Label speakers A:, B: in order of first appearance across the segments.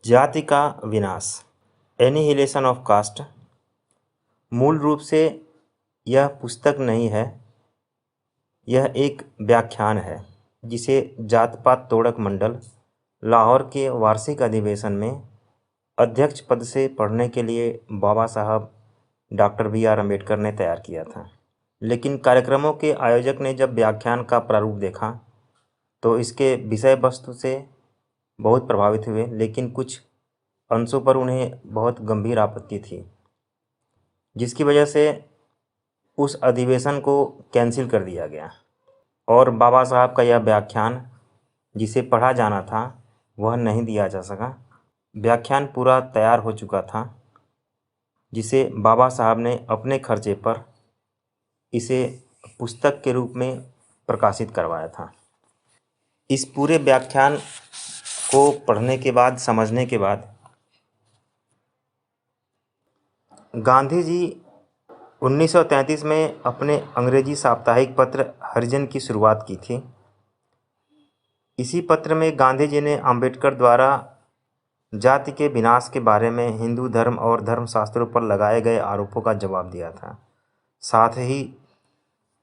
A: जाति का विनाश, एनिहिलेशन ऑफ कास्ट। मूल रूप से यह पुस्तक नहीं है, यह एक व्याख्यान है जिसे जात पात तोड़क मंडल लाहौर के वार्षिक अधिवेशन में अध्यक्ष पद से पढ़ने के लिए बाबा साहब डॉक्टर बी.आर. अम्बेडकर ने तैयार किया था। लेकिन कार्यक्रमों के आयोजक ने जब व्याख्यान का प्रारूप देखा तो इसके विषय वस्तु से बहुत प्रभावित हुए, लेकिन कुछ अंशों पर उन्हें बहुत गंभीर आपत्ति थी, जिसकी वजह से उस अधिवेशन को कैंसिल कर दिया गया और बाबा साहब का यह व्याख्यान जिसे पढ़ा जाना था वह नहीं दिया जा सका। व्याख्यान पूरा तैयार हो चुका था, जिसे बाबा साहब ने अपने खर्चे पर इसे पुस्तक के रूप में प्रकाशित करवाया था। इस पूरे व्याख्यान को पढ़ने के बाद, समझने के बाद, गांधी जी 1933 में अपने अंग्रेजी साप्ताहिक पत्र हरिजन की शुरुआत की थी। इसी पत्र में गांधी जी ने अंबेडकर द्वारा जाति के विनाश के बारे में हिंदू धर्म और धर्मशास्त्रों पर लगाए गए आरोपों का जवाब दिया था। साथ ही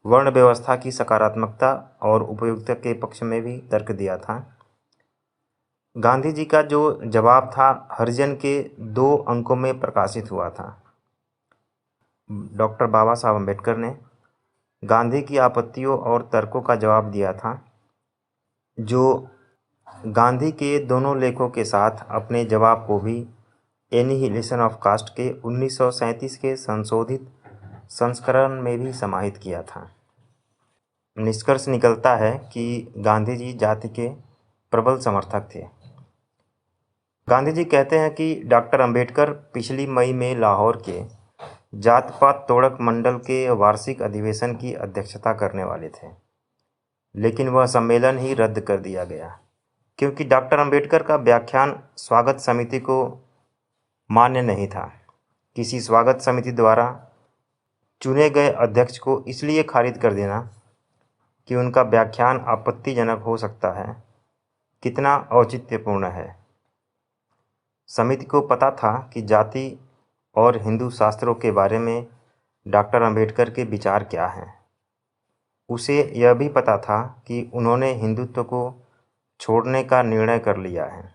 A: वर्ण व्यवस्था की सकारात्मकता और उपयुक्तता के पक्ष में भी तर्क दिया था। गांधी जी का जो जवाब था हरिजन के 2 अंकों में प्रकाशित हुआ था। डॉक्टर बाबा साहब अम्बेडकर ने गांधी की आपत्तियों और तर्कों का जवाब दिया था, जो गांधी के दोनों लेखों के साथ अपने जवाब को भी एनिहिलेशन ऑफ कास्ट के 1937 के संशोधित संस्करण में भी समाहित किया था। निष्कर्ष निकलता है कि गांधी जी जाति के प्रबल समर्थक थे। गांधी जी कहते हैं कि डॉक्टर अंबेडकर पिछली मई में लाहौर के जात पात तोड़क मंडल के वार्षिक अधिवेशन की अध्यक्षता करने वाले थे, लेकिन वह सम्मेलन ही रद्द कर दिया गया क्योंकि डॉक्टर अंबेडकर का व्याख्यान स्वागत समिति को मान्य नहीं था। किसी स्वागत समिति द्वारा चुने गए अध्यक्ष को इसलिए खारिज कर देना कि उनका व्याख्यान आपत्तिजनक हो सकता है, कितना औचित्यपूर्ण है। समिति को पता था कि जाति और हिंदू शास्त्रों के बारे में डॉक्टर अंबेडकर के विचार क्या हैं। उसे यह भी पता था कि उन्होंने हिंदुत्व को छोड़ने का निर्णय कर लिया है।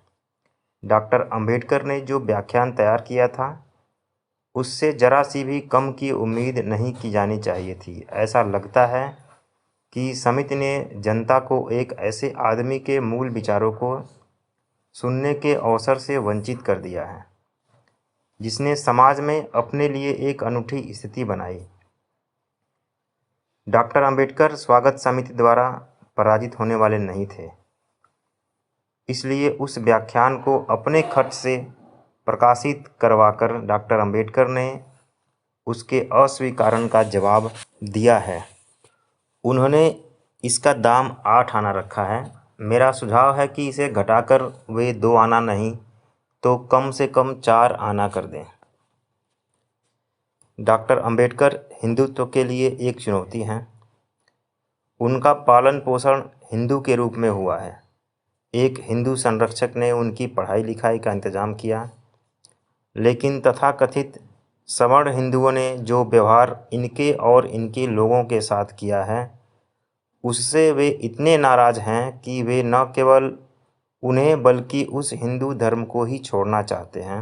A: डॉक्टर अंबेडकर ने जो व्याख्यान तैयार किया था उससे जरा सी भी कम की उम्मीद नहीं की जानी चाहिए थी। ऐसा लगता है कि समिति ने जनता को एक ऐसे आदमी के मूल विचारों को सुनने के अवसर से वंचित कर दिया है, जिसने समाज में अपने लिए एक अनूठी स्थिति बनाई। डॉक्टर अंबेडकर स्वागत समिति द्वारा पराजित होने वाले नहीं थे, इसलिए उस व्याख्यान को अपने खर्च से प्रकाशित करवाकर डॉक्टर अंबेडकर ने उसके अस्वीकरण का जवाब दिया है। उन्होंने इसका दाम 8 आना रखा है। मेरा सुझाव है कि इसे घटाकर वे 2 आना नहीं तो कम से कम 4 आना कर दें। डॉक्टर अंबेडकर हिंदुत्व के लिए एक चुनौती हैं। उनका पालन पोषण हिंदू के रूप में हुआ है। एक हिंदू संरक्षक ने उनकी पढ़ाई लिखाई का इंतजाम किया, लेकिन तथाकथित सवर्ण हिंदुओं ने जो व्यवहार इनके और इनके लोगों के साथ किया है उससे वे इतने नाराज़ हैं कि वे न केवल उन्हें बल्कि उस हिंदू धर्म को ही छोड़ना चाहते हैं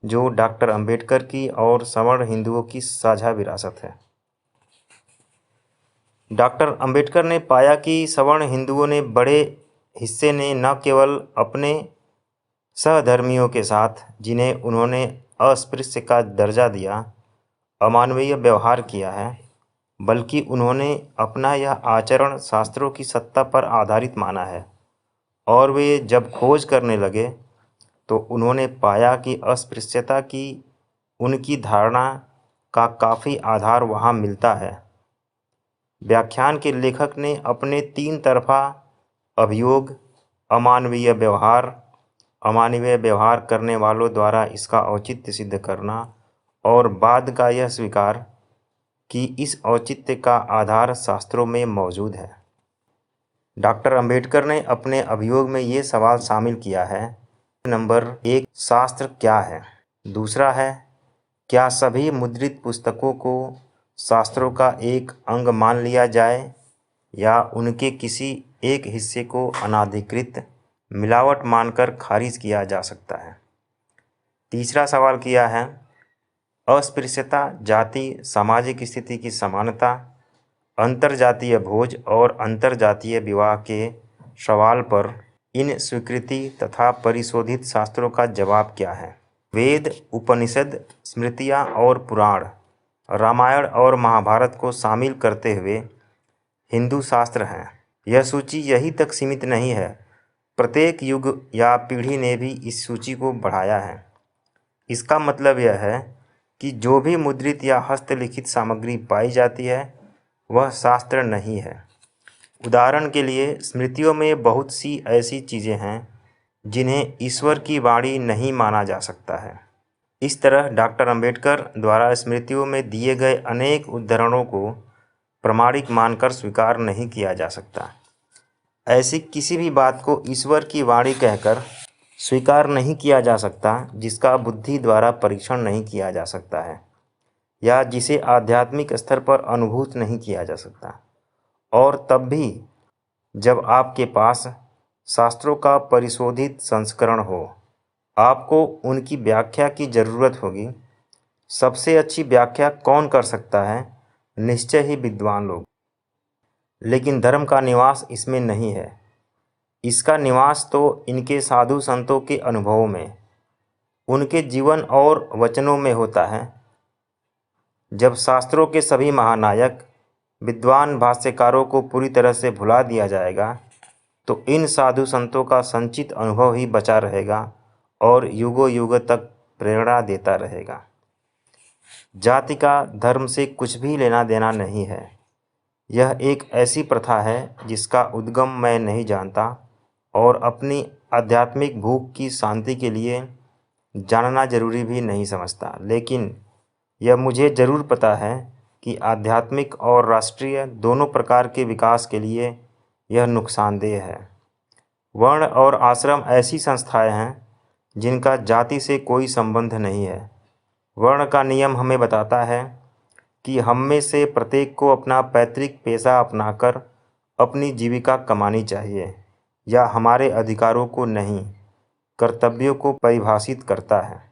A: जो डॉक्टर अंबेडकर की और सवर्ण हिंदुओं की साझा विरासत है। डॉक्टर अंबेडकर ने पाया कि सवर्ण हिंदुओं ने बड़े हिस्से ने न केवल अपने सहधर्मियों के साथ, जिन्हें उन्होंने अस्पृश्य का दर्जा दिया, अमानवीय व्यवहार किया है, बल्कि उन्होंने अपना यह आचरण शास्त्रों की सत्ता पर आधारित माना है। और वे जब खोज करने लगे तो उन्होंने पाया कि अस्पृश्यता की उनकी धारणा का काफ़ी आधार वहाँ मिलता है। व्याख्यान के लेखक ने अपने 3 तरफा अभियोग, अमानवीय व्यवहार करने वालों द्वारा इसका औचित्य सिद्ध करना और बाद का यह स्वीकार कि इस औचित्य का आधार शास्त्रों में मौजूद है। डॉक्टर अंबेडकर ने अपने अभियोग में ये सवाल शामिल किया है नंबर 1, शास्त्र क्या है? दूसरा है, क्या सभी मुद्रित पुस्तकों को शास्त्रों का एक अंग मान लिया जाए या उनके किसी एक हिस्से को अनाधिकृत मिलावट मानकर खारिज किया जा सकता है? तीसरा सवाल किया है, अस्पृश्यता, जाति, सामाजिक स्थिति की समानता, अंतरजातीय भोज और अंतरजातीय विवाह के सवाल पर इन स्वीकृति तथा परिशोधित शास्त्रों का जवाब क्या है? वेद, उपनिषद, स्मृतियाँ और पुराण, रामायण और महाभारत को शामिल करते हुए हिंदू शास्त्र हैं। यह सूची यही तक सीमित नहीं है, प्रत्येक युग या पीढ़ी ने भी इस सूची को बढ़ाया है। इसका मतलब यह है कि जो भी मुद्रित या हस्तलिखित सामग्री पाई जाती है वह शास्त्र नहीं है। उदाहरण के लिए, स्मृतियों में बहुत सी ऐसी चीज़ें हैं जिन्हें ईश्वर की वाणी नहीं माना जा सकता है। इस तरह डॉक्टर अंबेडकर द्वारा स्मृतियों में दिए गए अनेक उद्धरणों को प्रमाणिक मानकर स्वीकार नहीं किया जा सकता। ऐसी किसी भी बात को ईश्वर की वाणी कहकर स्वीकार नहीं किया जा सकता जिसका बुद्धि द्वारा परीक्षण नहीं किया जा सकता है या जिसे आध्यात्मिक स्तर पर अनुभूत नहीं किया जा सकता। और तब भी जब आपके पास शास्त्रों का परिशोधित संस्करण हो, आपको उनकी व्याख्या की ज़रूरत होगी। सबसे अच्छी व्याख्या कौन कर सकता है? निश्चय ही विद्वान लोग। लेकिन धर्म का निवास इसमें नहीं है। इसका निवास तो इनके साधु संतों के अनुभवों में, उनके जीवन और वचनों में होता है। जब शास्त्रों के सभी महानायक विद्वान भाष्यकारों को पूरी तरह से भुला दिया जाएगा तो इन साधु संतों का संचित अनुभव ही बचा रहेगा और युगों युग तक प्रेरणा देता रहेगा। जाति का धर्म से कुछ भी लेना देना नहीं है। यह एक ऐसी प्रथा है जिसका उद्गम मैं नहीं जानता और अपनी आध्यात्मिक भूख की शांति के लिए जानना जरूरी भी नहीं समझता। लेकिन यह मुझे ज़रूर पता है कि आध्यात्मिक और राष्ट्रीय दोनों प्रकार के विकास के लिए यह नुकसानदेह है। वर्ण और आश्रम ऐसी संस्थाएं हैं जिनका जाति से कोई संबंध नहीं है। वर्ण का नियम हमें बताता है कि हम में से प्रत्येक को अपना पैतृक पेशा अपनाकर अपनी जीविका कमानी चाहिए या हमारे अधिकारों को नहीं, कर्तव्यों को परिभाषित करता है।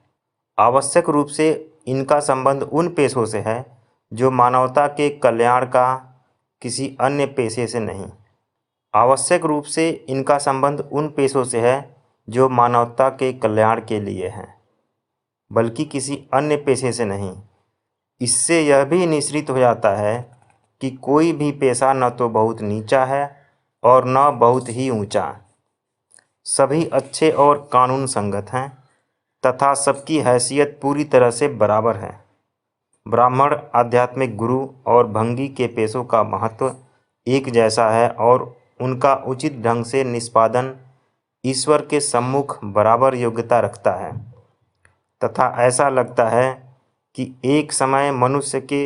A: आवश्यक रूप से इनका संबंध उन पेशों से है जो मानवता के कल्याण का, किसी अन्य पेशे से नहीं। आवश्यक रूप से इनका संबंध उन पेशों से है जो मानवता के कल्याण के लिए हैं, बल्कि किसी अन्य पेशे से नहीं। इससे यह भी निश्चित हो जाता है कि कोई भी पेशा न तो बहुत नीचा है और न बहुत ही ऊंचा। सभी अच्छे और कानून संगत हैं तथा सबकी हैसियत पूरी तरह से बराबर है। ब्राह्मण, आध्यात्मिक गुरु और भंगी के पेशों का महत्व एक जैसा है और उनका उचित ढंग से निष्पादन ईश्वर के सम्मुख बराबर योग्यता रखता है तथा ऐसा लगता है कि एक समय मनुष्य के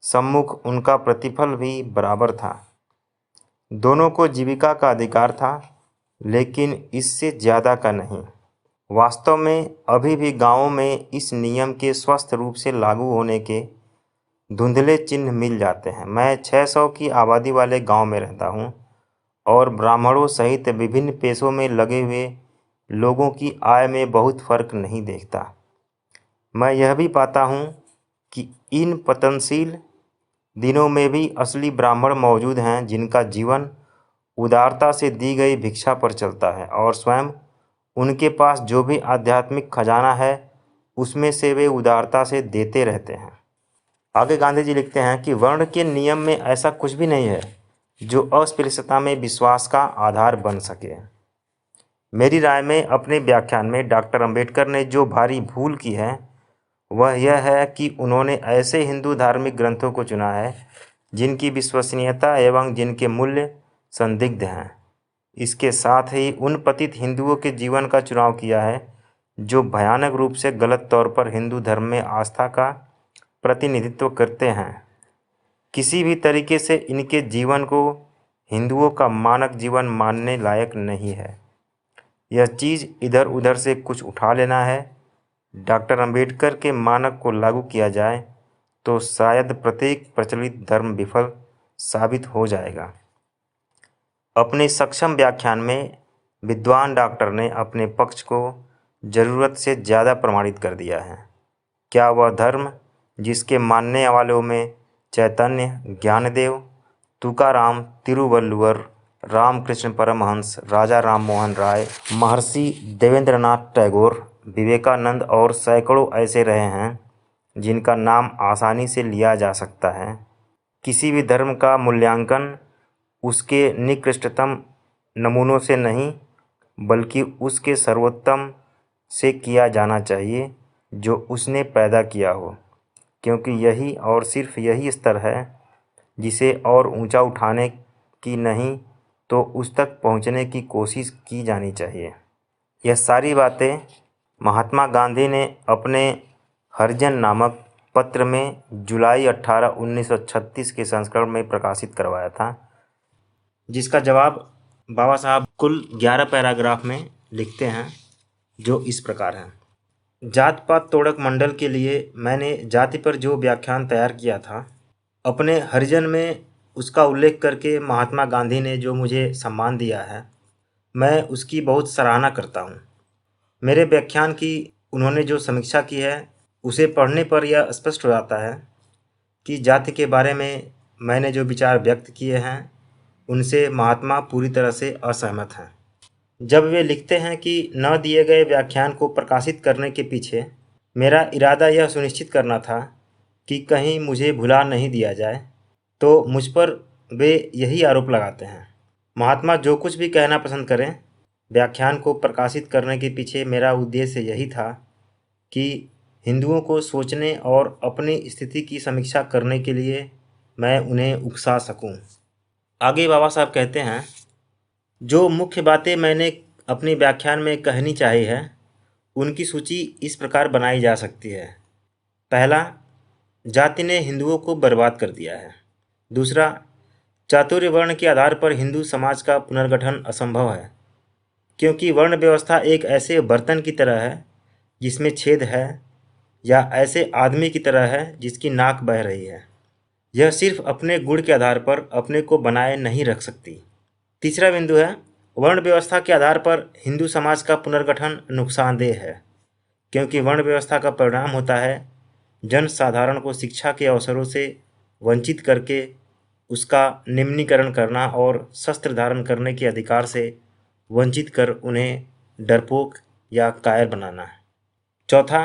A: सम्मुख उनका प्रतिफल भी बराबर था। दोनों को जीविका का अधिकार था, लेकिन इससे ज़्यादा का नहीं। वास्तव में अभी भी गांवों में इस नियम के स्वस्थ रूप से लागू होने के धुंधले चिन्ह मिल जाते हैं। मैं 600 की आबादी वाले गांव में रहता हूं और ब्राह्मणों सहित विभिन्न पेशों में लगे हुए लोगों की आय में बहुत फर्क नहीं देखता। मैं यह भी पाता हूं कि इन पतनशील दिनों में भी असली ब्राह्मण मौजूद हैं जिनका जीवन उदारता से दी गई भिक्षा पर चलता है और स्वयं उनके पास जो भी आध्यात्मिक खजाना है उसमें से वे उदारता से देते रहते हैं। आगे गांधी जी लिखते हैं कि वर्ण के नियम में ऐसा कुछ भी नहीं है जो अस्पृश्यता में विश्वास का आधार बन सके। मेरी राय में अपने व्याख्यान में डॉक्टर अंबेडकर ने जो भारी भूल की है वह यह है कि उन्होंने ऐसे हिंदू धार्मिक ग्रंथों को चुना है जिनकी विश्वसनीयता एवं जिनके मूल्य संदिग्ध हैं। इसके साथ ही उन पतित हिंदुओं के जीवन का चुनाव किया है जो भयानक रूप से गलत तौर पर हिंदू धर्म में आस्था का प्रतिनिधित्व करते हैं। किसी भी तरीके से इनके जीवन को हिंदुओं का मानक जीवन मानने लायक नहीं है। यह चीज़ इधर उधर से कुछ उठा लेना है। डॉक्टर अंबेडकर के मानक को लागू किया जाए तो शायद प्रत्येक प्रचलित धर्म विफल साबित हो जाएगा। अपने सक्षम व्याख्यान में विद्वान डॉक्टर ने अपने पक्ष को ज़रूरत से ज़्यादा प्रमाणित कर दिया है। क्या वह धर्म जिसके मानने वालों में चैतन्य, ज्ञानदेव, तुकाराम, तिरुवल्लुवर, रामकृष्ण परमहंस, राजा राम मोहन राय, महर्षि देवेंद्रनाथ टैगोर, विवेकानंद और सैकड़ों ऐसे रहे हैं जिनका नाम आसानी से लिया जा सकता है। किसी भी धर्म का मूल्यांकन उसके निकृष्टतम नमूनों से नहीं बल्कि उसके सर्वोत्तम से किया जाना चाहिए जो उसने पैदा किया हो, क्योंकि यही और सिर्फ यही स्तर है जिसे और ऊंचा उठाने की नहीं तो उस तक पहुंचने की कोशिश की जानी चाहिए। यह सारी बातें महात्मा गांधी ने अपने हरिजन नामक पत्र में जुलाई 18, 1936 के संस्करण में प्रकाशित करवाया था, जिसका जवाब बाबा साहब कुल 11 पैराग्राफ में लिखते हैं, जो इस प्रकार हैं। जात पात तोड़क मंडल के लिए मैंने जाति पर जो व्याख्यान तैयार किया था, अपने हरिजन में उसका उल्लेख करके महात्मा गांधी ने जो मुझे सम्मान दिया है, मैं उसकी बहुत सराहना करता हूँ। मेरे व्याख्यान की उन्होंने जो समीक्षा की है, उसे पढ़ने पर यह स्पष्ट हो जाता है कि जाति के बारे में मैंने जो विचार व्यक्त किए हैं, उनसे महात्मा पूरी तरह से असहमत हैं। जब वे लिखते हैं कि न दिए गए व्याख्यान को प्रकाशित करने के पीछे मेरा इरादा यह सुनिश्चित करना था कि कहीं मुझे भुला नहीं दिया जाए, तो मुझ पर वे यही आरोप लगाते हैं। महात्मा जो कुछ भी कहना पसंद करें, व्याख्यान को प्रकाशित करने के पीछे मेरा उद्देश्य यही था कि हिंदुओं को सोचने और अपनी स्थिति की समीक्षा करने के लिए मैं उन्हें उकसा सकूं। आगे बाबा साहब कहते हैं, जो मुख्य बातें मैंने अपने व्याख्यान में कहनी चाहिए है, उनकी सूची इस प्रकार बनाई जा सकती है। पहला, जाति ने हिंदुओं को बर्बाद कर दिया है। दूसरा, चातुर्य वर्ण के आधार पर हिंदू समाज का पुनर्गठन असंभव है, क्योंकि वर्ण व्यवस्था एक ऐसे बर्तन की तरह है जिसमें छेद है, या ऐसे आदमी की तरह है जिसकी नाक बह रही है। यह सिर्फ अपने गुण के आधार पर अपने को बनाए नहीं रख सकती। तीसरा बिंदु है, वर्ण व्यवस्था के आधार पर हिंदू समाज का पुनर्गठन नुकसानदेह है, क्योंकि वर्ण व्यवस्था का परिणाम होता है जन साधारण को शिक्षा के अवसरों से वंचित करके उसका निम्नीकरण करना और शस्त्र धारण करने के अधिकार से वंचित कर उन्हें डरपोक या कायर बनाना। चौथा,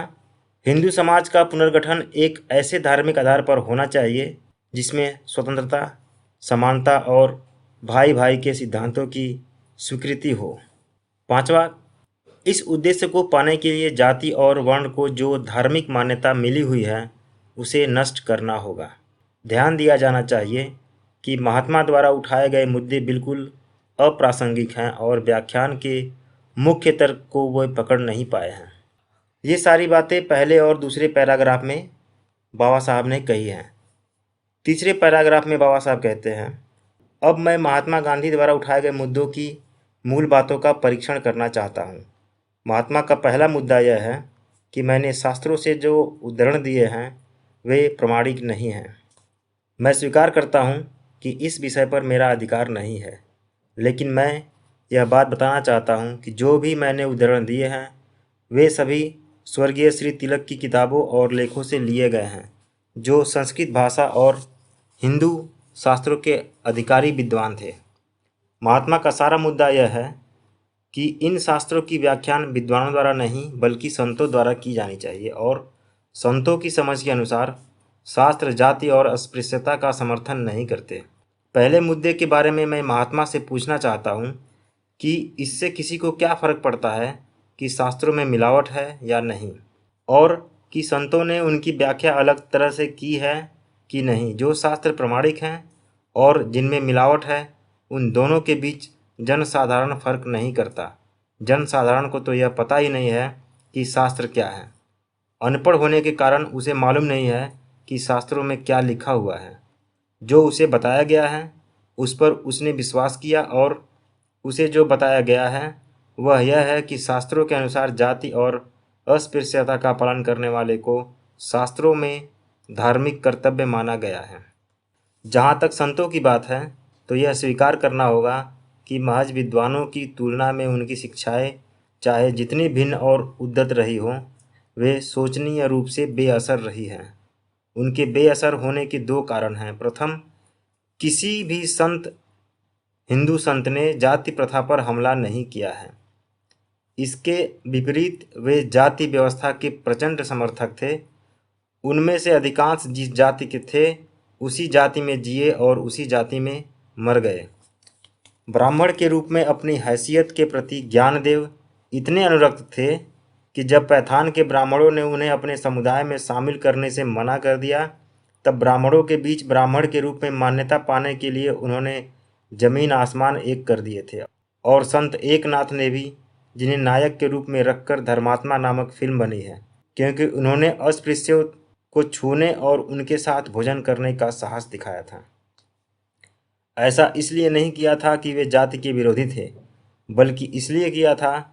A: हिंदू समाज का पुनर्गठन एक ऐसे धार्मिक आधार पर होना चाहिए जिसमें स्वतंत्रता, समानता और भाई भाई के सिद्धांतों की स्वीकृति हो। पांचवा, इस उद्देश्य को पाने के लिए जाति और वर्ण को जो धार्मिक मान्यता मिली हुई है, उसे नष्ट करना होगा। ध्यान दिया जाना चाहिए कि महात्मा द्वारा उठाए गए मुद्दे बिल्कुल अप्रासंगिक हैं और व्याख्यान के मुख्य तर्क को वे पकड़ नहीं पाए हैं। ये सारी बातें पहले और दूसरे पैराग्राफ में बाबा साहब ने कही हैं। तीसरे पैराग्राफ में बाबा साहब कहते हैं, अब मैं महात्मा गांधी द्वारा उठाए गए मुद्दों की मूल बातों का परीक्षण करना चाहता हूँ। महात्मा का पहला मुद्दा यह है कि मैंने शास्त्रों से जो उद्धरण दिए हैं वे प्रमाणिक नहीं हैं। मैं स्वीकार करता हूँ कि इस विषय पर मेरा अधिकार नहीं है, लेकिन मैं यह बात बताना चाहता हूँ कि जो भी मैंने उद्धरण दिए हैं वे सभी स्वर्गीय श्री तिलक की किताबों और लेखों से लिए गए हैं, जो संस्कृत भाषा और हिंदू शास्त्रों के अधिकारी विद्वान थे। महात्मा का सारा मुद्दा यह है कि इन शास्त्रों की व्याख्यान विद्वानों द्वारा नहीं बल्कि संतों द्वारा की जानी चाहिए, और संतों की समझ के अनुसार शास्त्र जाति और अस्पृश्यता का समर्थन नहीं करते। पहले मुद्दे के बारे में मैं महात्मा से पूछना चाहता हूँ कि इससे किसी को क्या फ़र्क पड़ता है कि शास्त्रों में मिलावट है या नहीं, और कि संतों ने उनकी व्याख्या अलग तरह से की है कि नहीं। जो शास्त्र प्रमाणिक हैं और जिनमें मिलावट है, उन दोनों के बीच जनसाधारण फर्क नहीं करता। जनसाधारण को तो यह पता ही नहीं है कि शास्त्र क्या है। अनपढ़ होने के कारण उसे मालूम नहीं है कि शास्त्रों में क्या लिखा हुआ है। जो उसे बताया गया है उस पर उसने विश्वास किया, और उसे जो बताया गया है वह यह है कि शास्त्रों के अनुसार जाति और अस्पृश्यता का पालन करने वाले को शास्त्रों में धार्मिक कर्तव्य माना गया है। जहाँ तक संतों की बात है तो यह स्वीकार करना होगा कि महज विद्वानों की तुलना में उनकी शिक्षाएं चाहे जितनी भिन्न और उद्यत रही हों, वे शोचनीय रूप से बेअसर रही हैं। उनके बेअसर होने के दो कारण हैं। प्रथम, किसी भी हिंदू संत ने जाति प्रथा पर हमला नहीं किया है। इसके विपरीत वे जाति व्यवस्था के प्रचंड समर्थक थे। उनमें से अधिकांश जिस जाति के थे उसी जाति में जिए और उसी जाति में मर गए। ब्राह्मण के रूप में अपनी हैसियत के प्रति ज्ञानदेव इतने अनुरक्त थे कि जब पैठान के ब्राह्मणों ने उन्हें अपने समुदाय में शामिल करने से मना कर दिया, तब ब्राह्मणों के बीच ब्राह्मण के रूप में मान्यता पाने के लिए उन्होंने जमीन आसमान एक कर दिए थे। और संत एकनाथ ने भी, जिन्हें नायक के रूप में रखकर धर्मात्मा नामक फिल्म बनी है, क्योंकि उन्होंने अस्पृश्यों को छूने और उनके साथ भोजन करने का साहस दिखाया था। ऐसा इसलिए नहीं किया था कि वे जाति के विरोधी थे, बल्कि इसलिए किया था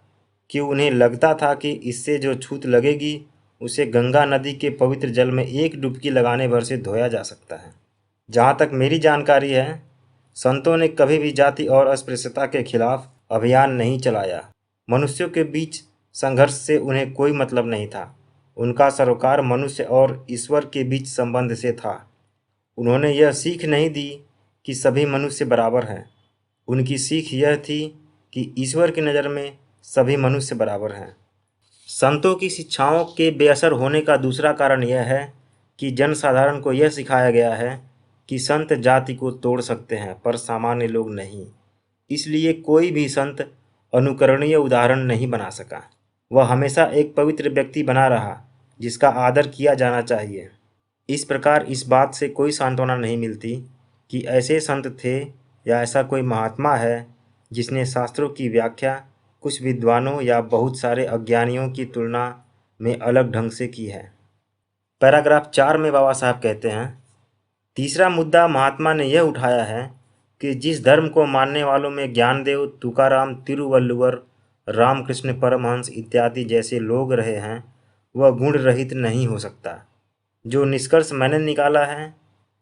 A: कि उन्हें लगता था कि इससे जो छूत लगेगी उसे गंगा नदी के पवित्र जल में एक डुबकी लगाने भर से धोया जा सकता है। जहाँ तक मेरी जानकारी है, संतों ने कभी भी जाति और अस्पृश्यता के खिलाफ अभियान नहीं चलाया। मनुष्यों के बीच संघर्ष से उन्हें कोई मतलब नहीं था। उनका सरोकार मनुष्य और ईश्वर के बीच संबंध से था। उन्होंने यह सीख नहीं दी कि सभी मनुष्य बराबर हैं। उनकी सीख यह थी कि ईश्वर की नज़र में सभी मनुष्य बराबर हैं। संतों की शिक्षाओं के बेअसर होने का दूसरा कारण यह है कि जनसाधारण को यह सिखाया गया है कि संत जाति को तोड़ सकते हैं पर सामान्य लोग नहीं। इसलिए कोई भी संत अनुकरणीय उदाहरण नहीं बना सका। वह हमेशा एक पवित्र व्यक्ति बना रहा जिसका आदर किया जाना चाहिए। इस प्रकार इस बात से कोई सांत्वना नहीं मिलती कि ऐसे संत थे या ऐसा कोई महात्मा है जिसने शास्त्रों की व्याख्या कुछ विद्वानों या बहुत सारे अज्ञानियों की तुलना में अलग ढंग से की है। पैराग्राफ 4 में बाबा साहब कहते हैं, तीसरा मुद्दा महात्मा ने यह उठाया है कि जिस धर्म को मानने वालों में ज्ञानदेव, तुकाराम, तिरुवल्लुवर, रामकृष्ण परमहंस इत्यादि जैसे लोग रहे हैं, वह गुण रहित नहीं हो सकता। जो निष्कर्ष मैंने निकाला है,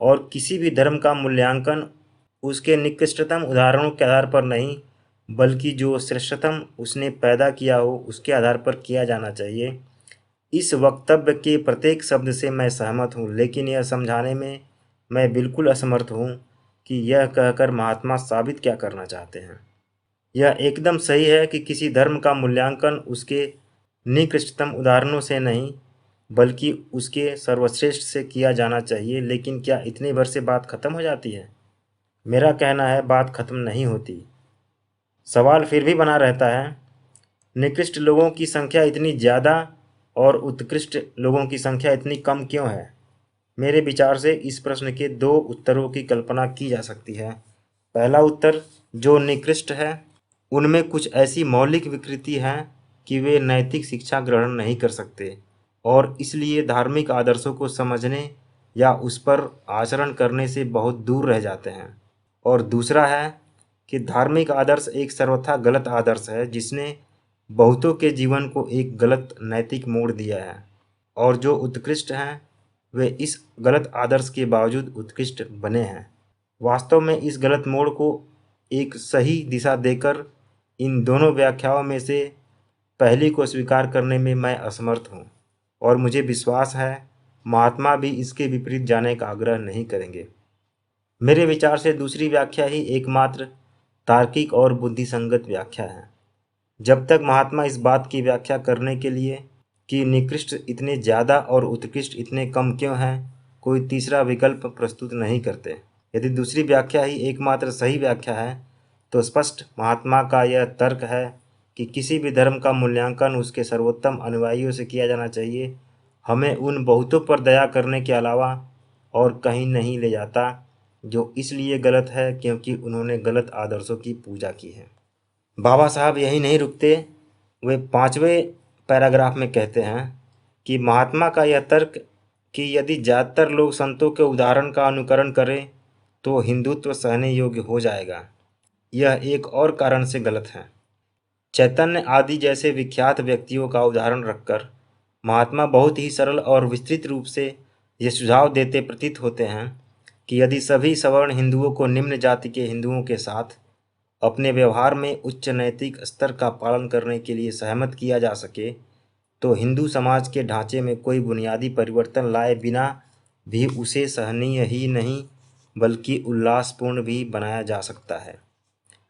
A: और किसी भी धर्म का मूल्यांकन उसके निकृष्टतम उदाहरणों के आधार पर नहीं, बल्कि जो श्रेष्ठतम उसने पैदा किया हो उसके आधार पर किया जाना चाहिए। इस वक्तव्य के प्रत्येक शब्द से मैं सहमत हूँ, लेकिन यह समझाने में मैं बिल्कुल असमर्थ हूँ कि यह कहकर महात्मा साबित क्या करना चाहते हैं। यह एकदम सही है कि किसी धर्म का मूल्यांकन उसके निकृष्टतम उदाहरणों से नहीं, बल्कि उसके सर्वश्रेष्ठ से किया जाना चाहिए। लेकिन क्या इतने भर से बात खत्म हो जाती है? मेरा कहना है, बात खत्म नहीं होती। सवाल फिर भी बना रहता है, निकृष्ट लोगों की संख्या इतनी ज़्यादा और उत्कृष्ट लोगों की संख्या इतनी कम क्यों है? मेरे विचार से इस प्रश्न के दो उत्तरों की कल्पना की जा सकती है। पहला उत्तर, जो निकृष्ट है उनमें कुछ ऐसी मौलिक विकृति हैं कि वे नैतिक शिक्षा ग्रहण नहीं कर सकते और इसलिए धार्मिक आदर्शों को समझने या उस पर आचरण करने से बहुत दूर रह जाते हैं। और दूसरा है कि धार्मिक आदर्श एक सर्वथा गलत आदर्श है जिसने बहुतों के जीवन को एक गलत नैतिक मोड़ दिया है, और जो उत्कृष्ट हैं वे इस गलत आदर्श के बावजूद उत्कृष्ट बने हैं। वास्तव में इस गलत मोड़ को एक सही दिशा देकर इन दोनों व्याख्याओं में से पहली को स्वीकार करने में मैं असमर्थ हूँ, और मुझे विश्वास है महात्मा भी इसके विपरीत जाने का आग्रह नहीं करेंगे। मेरे विचार से दूसरी व्याख्या ही एकमात्र तार्किक और बुद्धिसंगत व्याख्या है। जब तक महात्मा इस बात की व्याख्या करने के लिए कि निकृष्ट इतने ज़्यादा और उत्कृष्ट इतने कम क्यों हैं, कोई तीसरा विकल्प प्रस्तुत नहीं करते। यदि दूसरी व्याख्या ही एकमात्र सही व्याख्या है, तो स्पष्ट महात्मा का यह तर्क है कि किसी भी धर्म का मूल्यांकन उसके सर्वोत्तम अनुयायियों से किया जाना चाहिए, हमें उन बहुतों पर दया करने के अलावा और कहीं नहीं ले जाता, जो इसलिए गलत है क्योंकि उन्होंने गलत आदर्शों की पूजा की है। बाबा साहब यही नहीं रुकते, वे 5वें पैराग्राफ में कहते हैं कि महात्मा का यह तर्क कि यदि ज़्यादातर लोग संतों के उदाहरण का अनुकरण करें तो हिंदुत्व सहने योग्य हो जाएगा, यह एक और कारण से गलत है। चैतन्य आदि जैसे विख्यात व्यक्तियों का उदाहरण रखकर महात्मा बहुत ही सरल और विस्तृत रूप से ये सुझाव देते प्रतीत होते हैं कि यदि सभी सवर्ण हिंदुओं को निम्न जाति के हिंदुओं के साथ अपने व्यवहार में उच्च नैतिक स्तर का पालन करने के लिए सहमत किया जा सके तो हिंदू समाज के ढांचे में कोई बुनियादी परिवर्तन लाए बिना भी उसे सहनीय ही नहीं बल्कि उल्लासपूर्ण भी बनाया जा सकता है।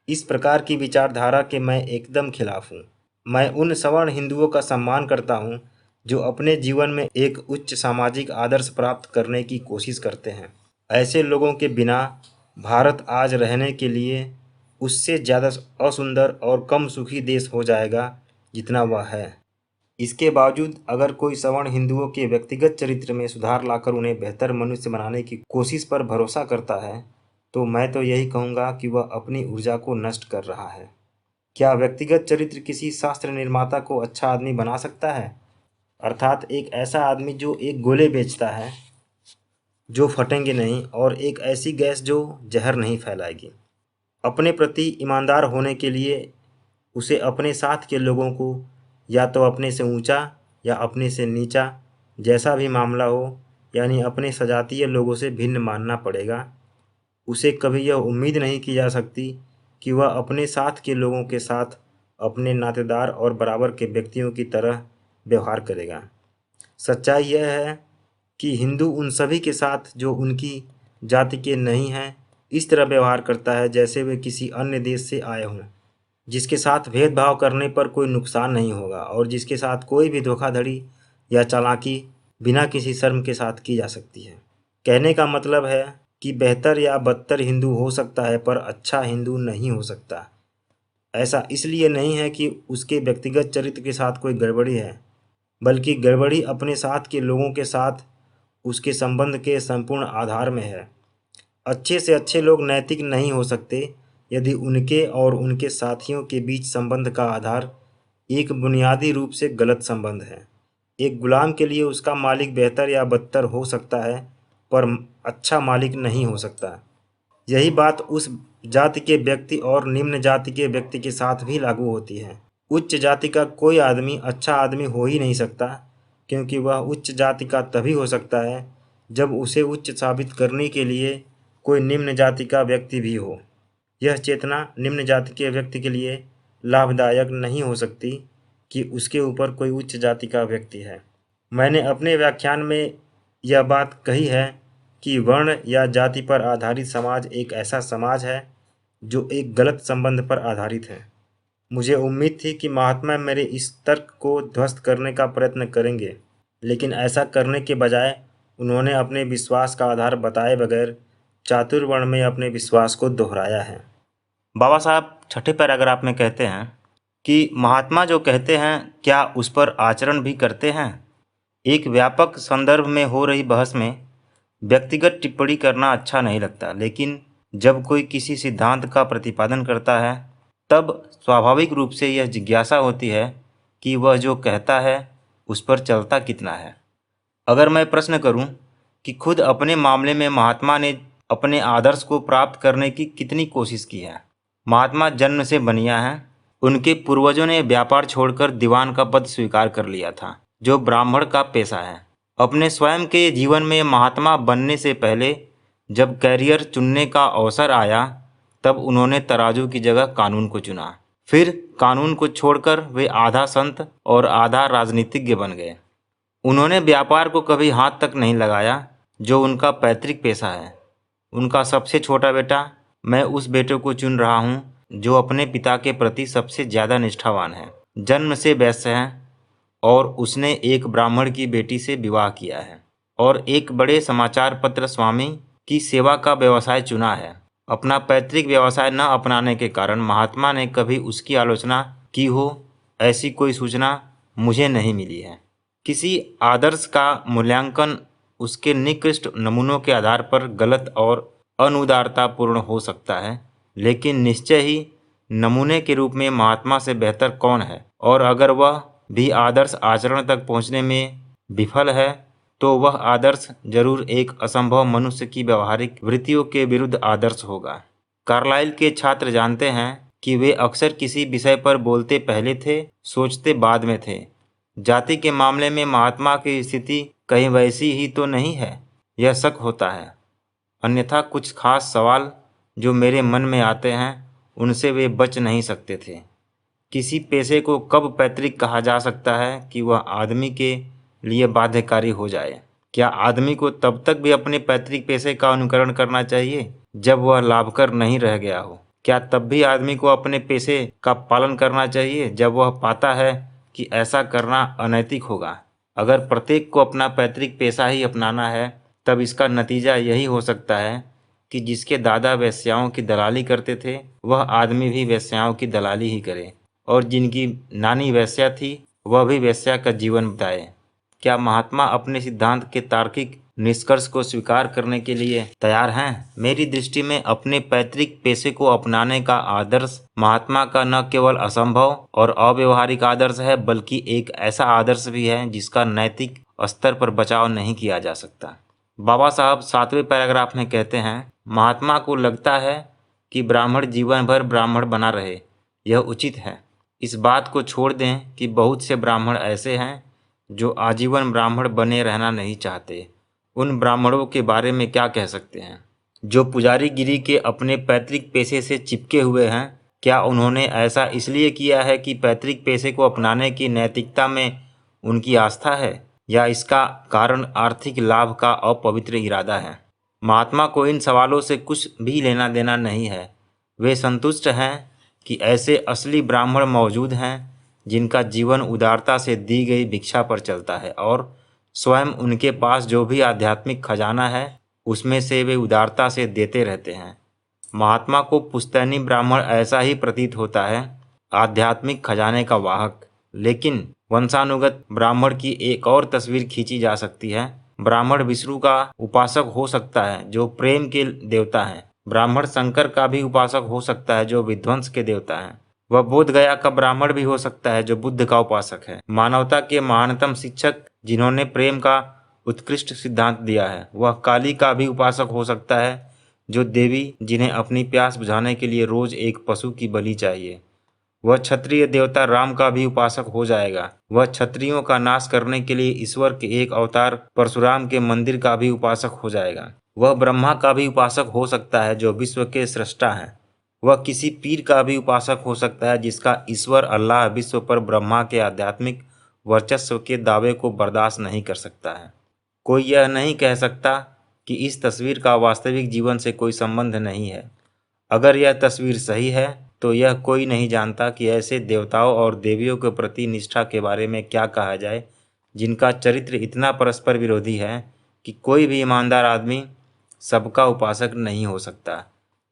A: इस प्रकार की विचारधारा के मैं एकदम खिलाफ हूँ। मैं उन सवर्ण हिंदुओं का सम्मान करता हूँ जो अपने जीवन में एक उच्च सामाजिक आदर्श प्राप्त करने की कोशिश करते हैं। ऐसे लोगों के बिना भारत आज रहने के लिए उससे ज़्यादा असुंदर और कम सुखी देश हो जाएगा जितना वह है। इसके बावजूद अगर कोई सवर्ण हिंदुओं के व्यक्तिगत चरित्र में सुधार लाकर उन्हें बेहतर मनुष्य बनाने की कोशिश पर भरोसा करता है तो मैं तो यही कहूँगा कि वह अपनी ऊर्जा को नष्ट कर रहा है। क्या व्यक्तिगत चरित्र किसी शास्त्र निर्माता को अच्छा आदमी बना सकता है? अर्थात एक ऐसा आदमी जो एक गोले बेचता है जो फटेंगे नहीं और एक ऐसी गैस जो जहर नहीं फैलाएगी। अपने प्रति ईमानदार होने के लिए उसे अपने साथ के लोगों को या तो अपने से ऊंचा या अपने से नीचा जैसा भी मामला हो यानी अपने सजातीय लोगों से भिन्न मानना पड़ेगा। उसे कभी यह उम्मीद नहीं की जा सकती कि वह अपने साथ के लोगों के साथ अपने नातेदार और बराबर के व्यक्तियों की तरह व्यवहार करेगा। सच्चाई यह है कि हिंदू उन सभी के साथ जो उनकी जाति के नहीं हैं इस तरह व्यवहार करता है जैसे वे किसी अन्य देश से आए हों, जिसके साथ भेदभाव करने पर कोई नुकसान नहीं होगा और जिसके साथ कोई भी धोखाधड़ी या चालाकी बिना किसी शर्म के साथ की जा सकती है। कहने का मतलब है कि बेहतर या बदतर हिंदू हो सकता है पर अच्छा हिंदू नहीं हो सकता। ऐसा इसलिए नहीं है कि उसके व्यक्तिगत चरित्र के साथ कोई गड़बड़ी है, बल्कि गड़बड़ी अपने साथ के लोगों के साथ उसके संबंध के संपूर्ण आधार में है। अच्छे से अच्छे लोग नैतिक नहीं हो सकते यदि उनके और उनके साथियों के बीच संबंध का आधार एक बुनियादी रूप से गलत संबंध है। एक गुलाम के लिए उसका मालिक बेहतर या बदतर हो सकता है पर अच्छा मालिक नहीं हो सकता। यही बात उस जाति के व्यक्ति और निम्न जाति के व्यक्ति के साथ भी लागू होती है। उच्च जाति का कोई आदमी अच्छा आदमी हो ही नहीं सकता क्योंकि वह उच्च जाति का तभी हो सकता है जब उसे उच्च साबित करने के लिए कोई निम्न जाति का व्यक्ति भी हो। यह चेतना निम्न जाति के व्यक्ति के लिए लाभदायक नहीं हो सकती कि उसके ऊपर कोई उच्च जाति का व्यक्ति है। मैंने अपने व्याख्यान में यह बात कही है कि वर्ण या जाति पर आधारित समाज एक ऐसा समाज है जो एक गलत संबंध पर आधारित है। मुझे उम्मीद थी कि महात्मा मेरे इस तर्क को ध्वस्त करने का प्रयत्न करेंगे, लेकिन ऐसा करने के बजाय उन्होंने अपने विश्वास का आधार बताए बगैर चातुर्वर्ण में अपने विश्वास को दोहराया है। बाबा साहब छठे पैराग्राफ में कहते हैं कि महात्मा जो कहते हैं क्या उस पर आचरण भी करते हैं। एक व्यापक संदर्भ में हो रही बहस में व्यक्तिगत टिप्पणी करना अच्छा नहीं लगता, लेकिन जब कोई किसी सिद्धांत का प्रतिपादन करता है तब स्वाभाविक रूप से यह जिज्ञासा होती है कि वह जो कहता है उस पर चलता कितना है। अगर मैं प्रश्न करूं कि खुद अपने मामले में महात्मा ने अपने आदर्श को प्राप्त करने की कितनी कोशिश की है। महात्मा जन्म से बनिया हैं। उनके पूर्वजों ने व्यापार छोड़कर दीवान का पद स्वीकार कर लिया था जो ब्राह्मण का पेशा है। अपने स्वयं के जीवन में महात्मा बनने से पहले जब कैरियर चुनने का अवसर आया तब उन्होंने तराजू की जगह कानून को चुना। फिर कानून को छोड़कर वे आधा संत और आधा राजनीतिज्ञ बन गए। उन्होंने व्यापार को कभी हाथ तक नहीं लगाया जो उनका पैतृक पेशा है। उनका सबसे छोटा बेटा, मैं उस बेटे को चुन रहा हूँ जो अपने पिता के प्रति सबसे ज़्यादा निष्ठावान है, जन्म से वैश्य है और उसने एक ब्राह्मण की बेटी से विवाह किया है और एक बड़े समाचार पत्र स्वामी की सेवा का व्यवसाय चुना है। अपना पैतृक व्यवसाय न अपनाने के कारण महात्मा ने कभी उसकी आलोचना की हो ऐसी कोई सूचना मुझे नहीं मिली है। किसी आदर्श का मूल्यांकन उसके निकृष्ट नमूनों के आधार पर गलत और अनुदारतापूर्ण हो सकता है, लेकिन निश्चय ही नमूने के रूप में महात्मा से बेहतर कौन है। और अगर वह भी आदर्श आचरण तक पहुंचने में विफल है तो वह आदर्श जरूर एक असंभव मनुष्य की व्यवहारिक वृत्तियों के विरुद्ध आदर्श होगा। कार्लाइल के छात्र जानते हैं कि वे अक्सर किसी विषय पर बोलते पहले थे, सोचते बाद में थे। जाति के मामले में महात्मा की स्थिति कहीं वैसी ही तो नहीं है, यह शक होता है। अन्यथा कुछ खास सवाल जो मेरे मन में आते हैं, उनसे वे बच नहीं सकते थे। किसी पेशे को कब पैतृक कहा जा सकता है कि वह आदमी के लिए बाध्यकारी हो जाए? क्या आदमी को तब तक भी अपने पैतृक पेशे का अनुकरण करना चाहिए जब वह लाभकर नहीं रह गया हो? क्या तब भी आदमी को अपने पेशे का पालन करना चाहिए जब वह पाता है कि ऐसा करना अनैतिक होगा? अगर प्रत्येक को अपना पैतृक पेशा ही अपनाना है, तब इसका नतीजा यही हो सकता है कि जिसके दादा वेश्याओं की दलाली करते थे, वह आदमी भी वेश्याओं की दलाली ही करे, और जिनकी नानी वेश्या थी, वह भी वेश्या का जीवन बिताए। क्या महात्मा अपने सिद्धांत के तार्किक निष्कर्ष को स्वीकार करने के लिए तैयार हैं? मेरी दृष्टि में अपने पैतृक पेशे को अपनाने का आदर्श महात्मा का न केवल असंभव और अव्यवहारिक आदर्श है, बल्कि एक ऐसा आदर्श भी है जिसका नैतिक स्तर पर बचाव नहीं किया जा सकता। बाबा साहब 7वें पैराग्राफ में कहते हैं, महात्मा को लगता है कि ब्राह्मण जीवन भर ब्राह्मण बना रहे, यह उचित है। इस बात को छोड़ दें कि बहुत से ब्राह्मण ऐसे हैं जो आजीवन ब्राह्मण बने रहना नहीं चाहते। उन ब्राह्मणों के बारे में क्या कह सकते हैं जो पुजारी गिरी के अपने पैतृक पेशे से चिपके हुए हैं? क्या उन्होंने ऐसा इसलिए किया है कि पैतृक पेशे को अपनाने की नैतिकता में उनकी आस्था है, या इसका कारण आर्थिक लाभ का अपवित्र इरादा है? महात्मा को इन सवालों से कुछ भी लेना देना नहीं है। वे संतुष्ट हैं कि ऐसे असली ब्राह्मण मौजूद हैं जिनका जीवन उदारता से दी गई भिक्षा पर चलता है, और स्वयं उनके पास जो भी आध्यात्मिक खजाना है उसमें से वे उदारता से देते रहते हैं। महात्मा को पुश्तैनी ब्राह्मण ऐसा ही प्रतीत होता है, आध्यात्मिक खजाने का वाहक। लेकिन वंशानुगत ब्राह्मण की एक और तस्वीर खींची जा सकती है। ब्राह्मण विष्णु का उपासक हो सकता है जो प्रेम के देवता हैं। ब्राह्मण शंकर का भी उपासक हो सकता है जो विध्वंस के देवता हैं। वह बोध गया का ब्राह्मण भी हो सकता है जो बुद्ध का उपासक है। मानवता के महानतम शिक्षक जिन्होंने प्रेम का उत्कृष्ट सिद्धांत दिया है, वह काली का भी उपासक हो सकता है जो देवी जिन्हें अपनी प्यास बुझाने के लिए रोज एक पशु की बलि चाहिए। वह क्षत्रिय देवता राम का भी उपासक हो जाएगा। वह क्षत्रियों का नाश करने के लिए ईश्वर के एक अवतार परशुराम के मंदिर का भी उपासक हो जाएगा। वह ब्रह्मा का भी उपासक हो सकता है जो विश्व के सृष्टा हैं। वह किसी पीर का भी उपासक हो सकता है जिसका ईश्वर अल्लाह विश्व पर ब्रह्मा के आध्यात्मिक वर्चस्व के दावे को बर्दाश्त नहीं कर सकता है। कोई यह नहीं कह सकता कि इस तस्वीर का वास्तविक जीवन से कोई संबंध नहीं है। अगर यह तस्वीर सही है तो यह कोई नहीं जानता कि ऐसे देवताओं और देवियों के प्रति निष्ठा के बारे में क्या कहा जाए जिनका चरित्र इतना परस्पर विरोधी है कि कोई भी ईमानदार आदमी सबका उपासक नहीं हो सकता।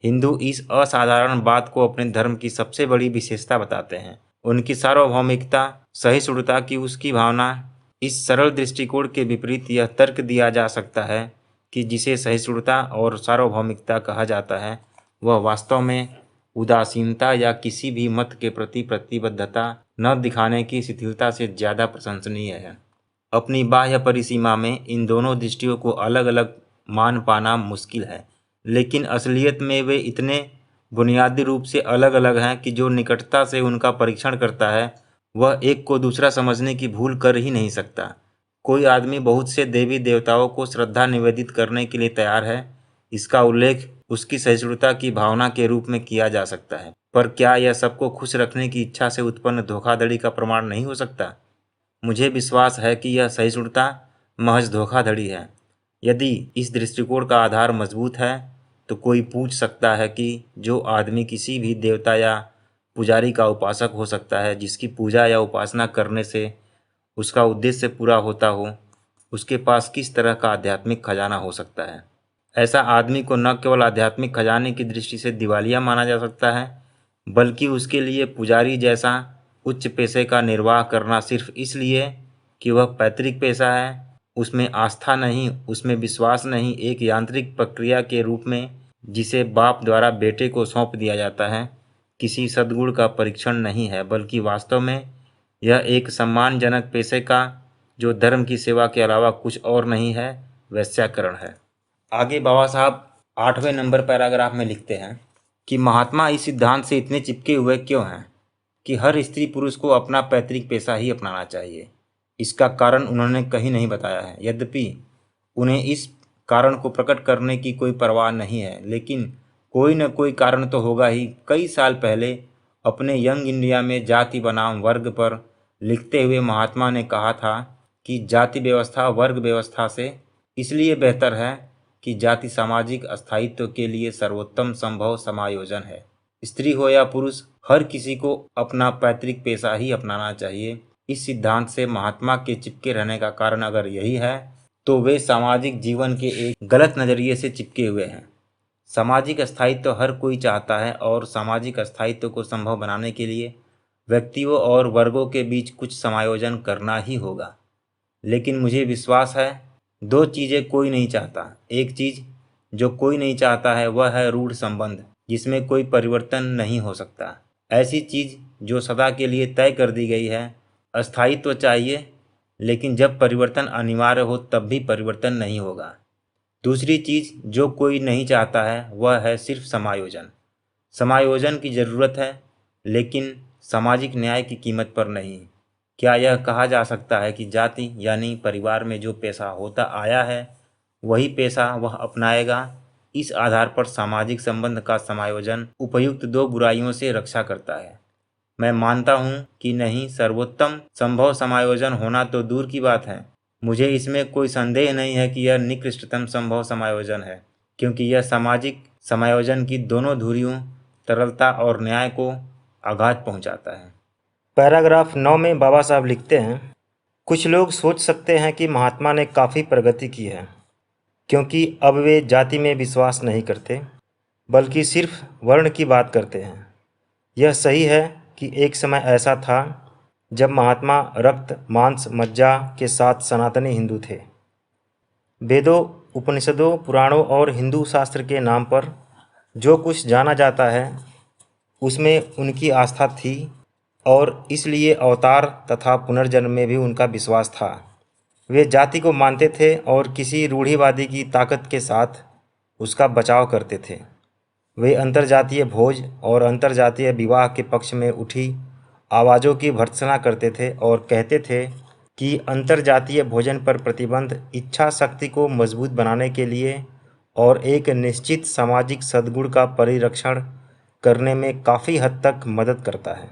A: हिंदू इस असाधारण बात को अपने धर्म की सबसे बड़ी विशेषता बताते हैं। उनकी सार्वभौमिकता, सहिष्णुता की उसकी भावना। इस सरल दृष्टिकोण के विपरीत यह तर्क दिया जा सकता है कि जिसे सहिष्णुता और सार्वभौमिकता कहा जाता है, वह वास्तव में उदासीनता या किसी भी मत के प्रति प्रतिबद्धता न दिखाने की शिथिलता से ज़्यादा प्रशंसनीय है। अपनी बाह्य परिसीमा में इन दोनों दृष्टियों को अलग अलग मान पाना मुश्किल है, लेकिन असलियत में वे इतने बुनियादी रूप से अलग अलग हैं कि जो निकटता से उनका परीक्षण करता है वह एक को दूसरा समझने की भूल कर ही नहीं सकता। कोई आदमी बहुत से देवी देवताओं को श्रद्धा निवेदित करने के लिए तैयार है, इसका उल्लेख उसकी सहिष्णुता की भावना के रूप में किया जा सकता है, पर क्या यह सबको खुश रखने की इच्छा से उत्पन्न धोखाधड़ी का प्रमाण नहीं हो सकता? मुझे विश्वास है कि यह सहिष्णुता महज धोखाधड़ी है। यदि इस दृष्टिकोण का आधार मजबूत है तो कोई पूछ सकता है कि जो आदमी किसी भी देवता या पुजारी का उपासक हो सकता है जिसकी पूजा या उपासना करने से उसका उद्देश्य पूरा होता हो, उसके पास किस तरह का आध्यात्मिक खजाना हो सकता है? ऐसा आदमी को न केवल आध्यात्मिक खजाने की दृष्टि से दिवालिया माना जा सकता है, बल्कि उसके लिए पुजारी जैसा उच्च पेशे का निर्वाह करना सिर्फ इसलिए कि वह पैतृक पेशा है, उसमें आस्था नहीं, उसमें विश्वास नहीं, एक यांत्रिक प्रक्रिया के रूप में जिसे बाप द्वारा बेटे को सौंप दिया जाता है, किसी सद्गुण का परीक्षण नहीं है, बल्कि वास्तव में यह एक सम्मानजनक पेशे का, जो धर्म की सेवा के अलावा कुछ और नहीं है, वैश्याकरण है। आगे बाबा साहब 8वें नंबर पैराग्राफ में लिखते हैं, कि महात्मा इस सिद्धांत से इतने चिपके हुए क्यों हैं कि हर स्त्री पुरुष को अपना पैतृक पेशा ही अपनाना चाहिए। इसका कारण उन्होंने कहीं नहीं बताया है। यद्यपि उन्हें इस कारण को प्रकट करने की कोई परवाह नहीं है, लेकिन कोई न कोई कारण तो होगा ही। कई साल पहले अपने यंग इंडिया में जाति बनाम वर्ग पर लिखते हुए महात्मा ने कहा था कि जाति व्यवस्था वर्ग व्यवस्था से इसलिए बेहतर है कि जाति सामाजिक स्थायित्व के लिए सर्वोत्तम संभव समायोजन है। स्त्री हो या पुरुष, हर किसी को अपना पैतृक पेशा ही अपनाना चाहिए। इस सिद्धांत से महात्मा के चिपके रहने का कारण अगर यही है तो वे सामाजिक जीवन के एक गलत नज़रिए से चिपके हुए हैं। सामाजिक स्थायित्व हर कोई चाहता है और सामाजिक स्थायित्व को संभव बनाने के लिए व्यक्तियों और वर्गों के बीच कुछ समायोजन करना ही होगा। लेकिन मुझे विश्वास है दो चीज़ें कोई नहीं चाहता। एक चीज़ जो कोई नहीं चाहता है वह है रूढ़ संबंध, जिसमें कोई परिवर्तन नहीं हो सकता। ऐसी चीज़ जो सदा के लिए तय कर दी गई है। स्थायित्व चाहिए, लेकिन जब परिवर्तन अनिवार्य हो तब भी परिवर्तन नहीं होगा। दूसरी चीज़ जो कोई नहीं चाहता है वह है सिर्फ समायोजन। समायोजन की ज़रूरत है, लेकिन सामाजिक न्याय की कीमत पर नहीं। क्या यह कहा जा सकता है कि जाति यानी परिवार में जो पेशा होता आया है वही पेशा वह अपनाएगा? इस आधार पर सामाजिक संबंध का समायोजन उपयुक्त दो बुराइयों से रक्षा करता है। मैं मानता हूँ कि नहीं, सर्वोत्तम संभव समायोजन होना तो दूर की बात है। मुझे इसमें कोई संदेह नहीं है कि यह निकृष्टतम संभव समायोजन है, क्योंकि यह सामाजिक समायोजन की दोनों धुरियों, तरलता और न्याय को आघात पहुँचाता है। पैराग्राफ 9 में बाबा साहब लिखते हैं, कुछ लोग सोच सकते हैं कि महात्मा ने काफ़ी प्रगति की है, क्योंकि अब वे जाति में विश्वास नहीं करते बल्कि सिर्फ वर्ण की बात करते हैं। यह सही है कि एक समय ऐसा था जब महात्मा रक्त मांस मज्जा के साथ सनातनी हिंदू थे। वेदों, उपनिषदों, पुराणों और हिंदू शास्त्र के नाम पर जो कुछ जाना जाता है उसमें उनकी आस्था थी और इसलिए अवतार तथा पुनर्जन्म में भी उनका विश्वास था। वे जाति को मानते थे और किसी रूढ़िवादी की ताकत के साथ उसका बचाव करते थे। वे अंतर्जातीय भोज और अंतर्जातीय विवाह के पक्ष में उठी आवाज़ों की भर्त्सना करते थे और कहते थे कि अंतर्जातीय भोजन पर प्रतिबंध इच्छा शक्ति को मजबूत बनाने के लिए और एक निश्चित सामाजिक सद्गुण का परिरक्षण करने में काफ़ी हद तक मदद करता है।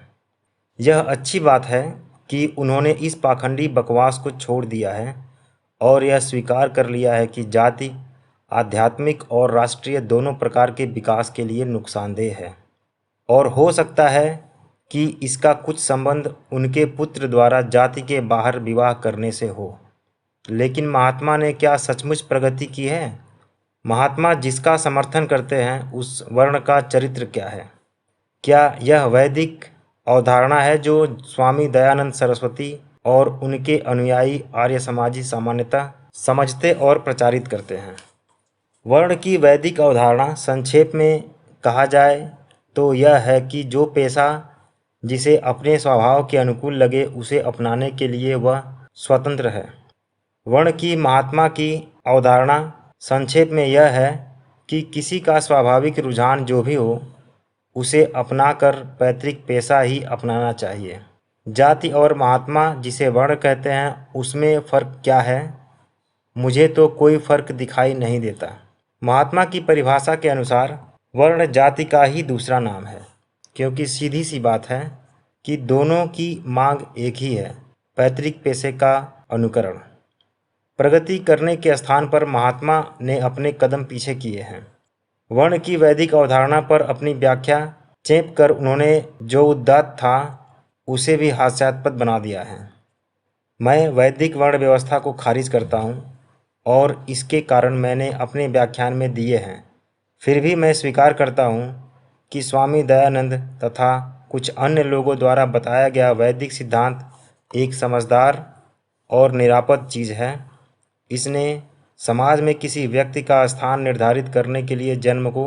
A: यह अच्छी बात है कि उन्होंने इस पाखंडी बकवास को छोड़ दिया है और यह स्वीकार कर लिया है कि जाति आध्यात्मिक और राष्ट्रीय दोनों प्रकार के विकास के लिए नुकसानदेह है और हो सकता है कि इसका कुछ संबंध उनके पुत्र द्वारा जाति के बाहर विवाह करने से हो। लेकिन महात्मा ने क्या सचमुच प्रगति की है? महात्मा जिसका समर्थन करते हैं उस वर्ण का चरित्र क्या है? क्या यह वैदिक अवधारणा है जो स्वामी दयानंद सरस्वती और उनके अनुयायी आर्य समाजी सामान्यतः समझते और प्रचारित करते हैं? वर्ण की वैदिक अवधारणा संक्षेप में कहा जाए तो यह है कि जो पेशा जिसे अपने स्वभाव के अनुकूल लगे उसे अपनाने के लिए वह स्वतंत्र है। वर्ण की महात्मा की अवधारणा संक्षेप में यह है कि किसी का स्वाभाविक रुझान जो भी हो उसे अपनाकर पैतृक पेशा ही अपनाना चाहिए। जाति और महात्मा जिसे वर्ण कहते हैं उसमें फ़र्क क्या है? मुझे तो कोई फ़र्क दिखाई नहीं देता। महात्मा की परिभाषा के अनुसार वर्ण जाति का ही दूसरा नाम है, क्योंकि सीधी सी बात है कि दोनों की मांग एक ही है, पैतृक पेशे का अनुकरण। प्रगति करने के स्थान पर महात्मा ने अपने कदम पीछे किए हैं। वर्ण की वैदिक अवधारणा पर अपनी व्याख्या चेप कर उन्होंने जो उद्दात था उसे भी हास्यास्पद बना दिया है। मैं वैदिक वर्ण व्यवस्था को खारिज करता हूँ और इसके कारण मैंने अपने व्याख्यान में दिए हैं। फिर भी मैं स्वीकार करता हूँ कि स्वामी दयानंद तथा कुछ अन्य लोगों द्वारा बताया गया वैदिक सिद्धांत एक समझदार और निरापद चीज़ है। इसने समाज में किसी व्यक्ति का स्थान निर्धारित करने के लिए जन्म को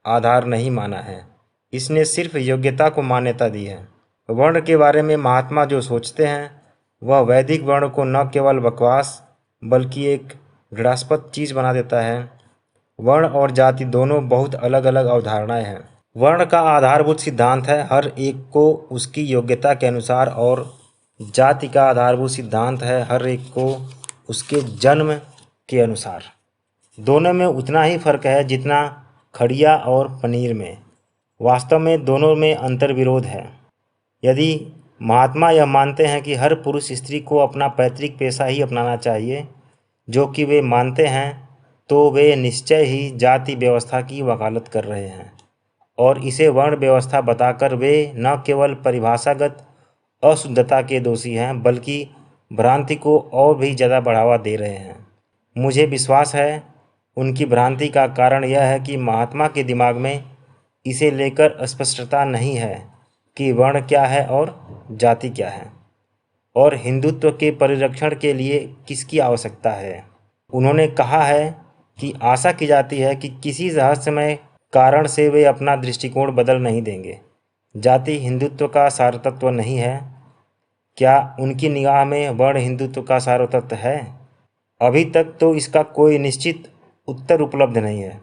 A: आधार नहीं माना है, इसने सिर्फ योग्यता को मान्यता दी है। वर्ण के बारे में महात्मा जो सोचते हैं वह वैदिक वर्ण को न केवल बकवास बल्कि एक घृणास्पद चीज़ बना देता है। वर्ण और जाति दोनों बहुत अलग अलग अवधारणाएं हैं। वर्ण का आधारभूत सिद्धांत है हर एक को उसकी योग्यता के अनुसार, और जाति का आधारभूत सिद्धांत है हर एक को उसके जन्म के अनुसार। दोनों में उतना ही फर्क है जितना खड़िया और पनीर में। वास्तव में दोनों में अंतर्विरोध है। यदि महात्मा यह मानते हैं कि हर पुरुष स्त्री को अपना पैतृक पेशा ही अपनाना चाहिए, जो कि वे मानते हैं, तो वे निश्चय ही जाति व्यवस्था की वकालत कर रहे हैं, और इसे वर्ण व्यवस्था बताकर वे न केवल परिभाषागत अशुद्धता के दोषी हैं, बल्कि भ्रांति को और भी ज़्यादा बढ़ावा दे रहे हैं। मुझे विश्वास है उनकी भ्रांति का कारण यह है कि महात्मा के दिमाग में इसे लेकर स्पष्टता नहीं है कि वर्ण क्या है और जाति क्या है, और हिंदुत्व के परिरक्षण के लिए किसकी आवश्यकता है। उन्होंने कहा है कि आशा की जाती है कि किसी रहस्यमय कारण से वे अपना दृष्टिकोण बदल नहीं देंगे। जाति हिंदुत्व का सारतत्व नहीं है। क्या उनकी निगाह में वर्ण हिंदुत्व का सारतत्व है? अभी तक तो इसका कोई निश्चित उत्तर उपलब्ध नहीं है।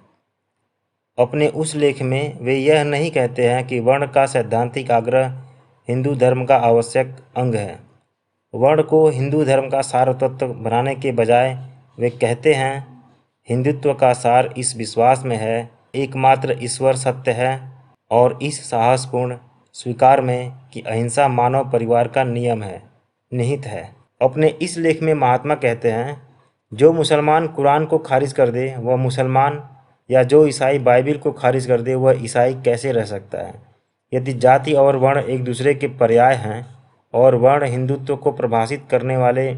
A: अपने उस लेख में वे यह नहीं कहते हैं कि वर्ण का सैद्धांतिक आग्रह हिंदू धर्म का आवश्यक अंग है। वर्ण को हिंदू धर्म का सारतत्व बनाने के बजाय वे कहते हैं हिंदुत्व का सार इस विश्वास में है एकमात्र ईश्वर सत्य है, और इस साहसपूर्ण स्वीकार में कि अहिंसा मानव परिवार का नियम है निहित है। अपने इस लेख में महात्मा कहते हैं जो मुसलमान कुरान को खारिज कर दे वह मुसलमान, या जो ईसाई बाइबिल को खारिज कर दे वह ईसाई कैसे रह सकता है। यदि जाति और वर्ण एक दूसरे के पर्याय हैं और वर्ण हिंदुत्व को प्रभाषित करने वाले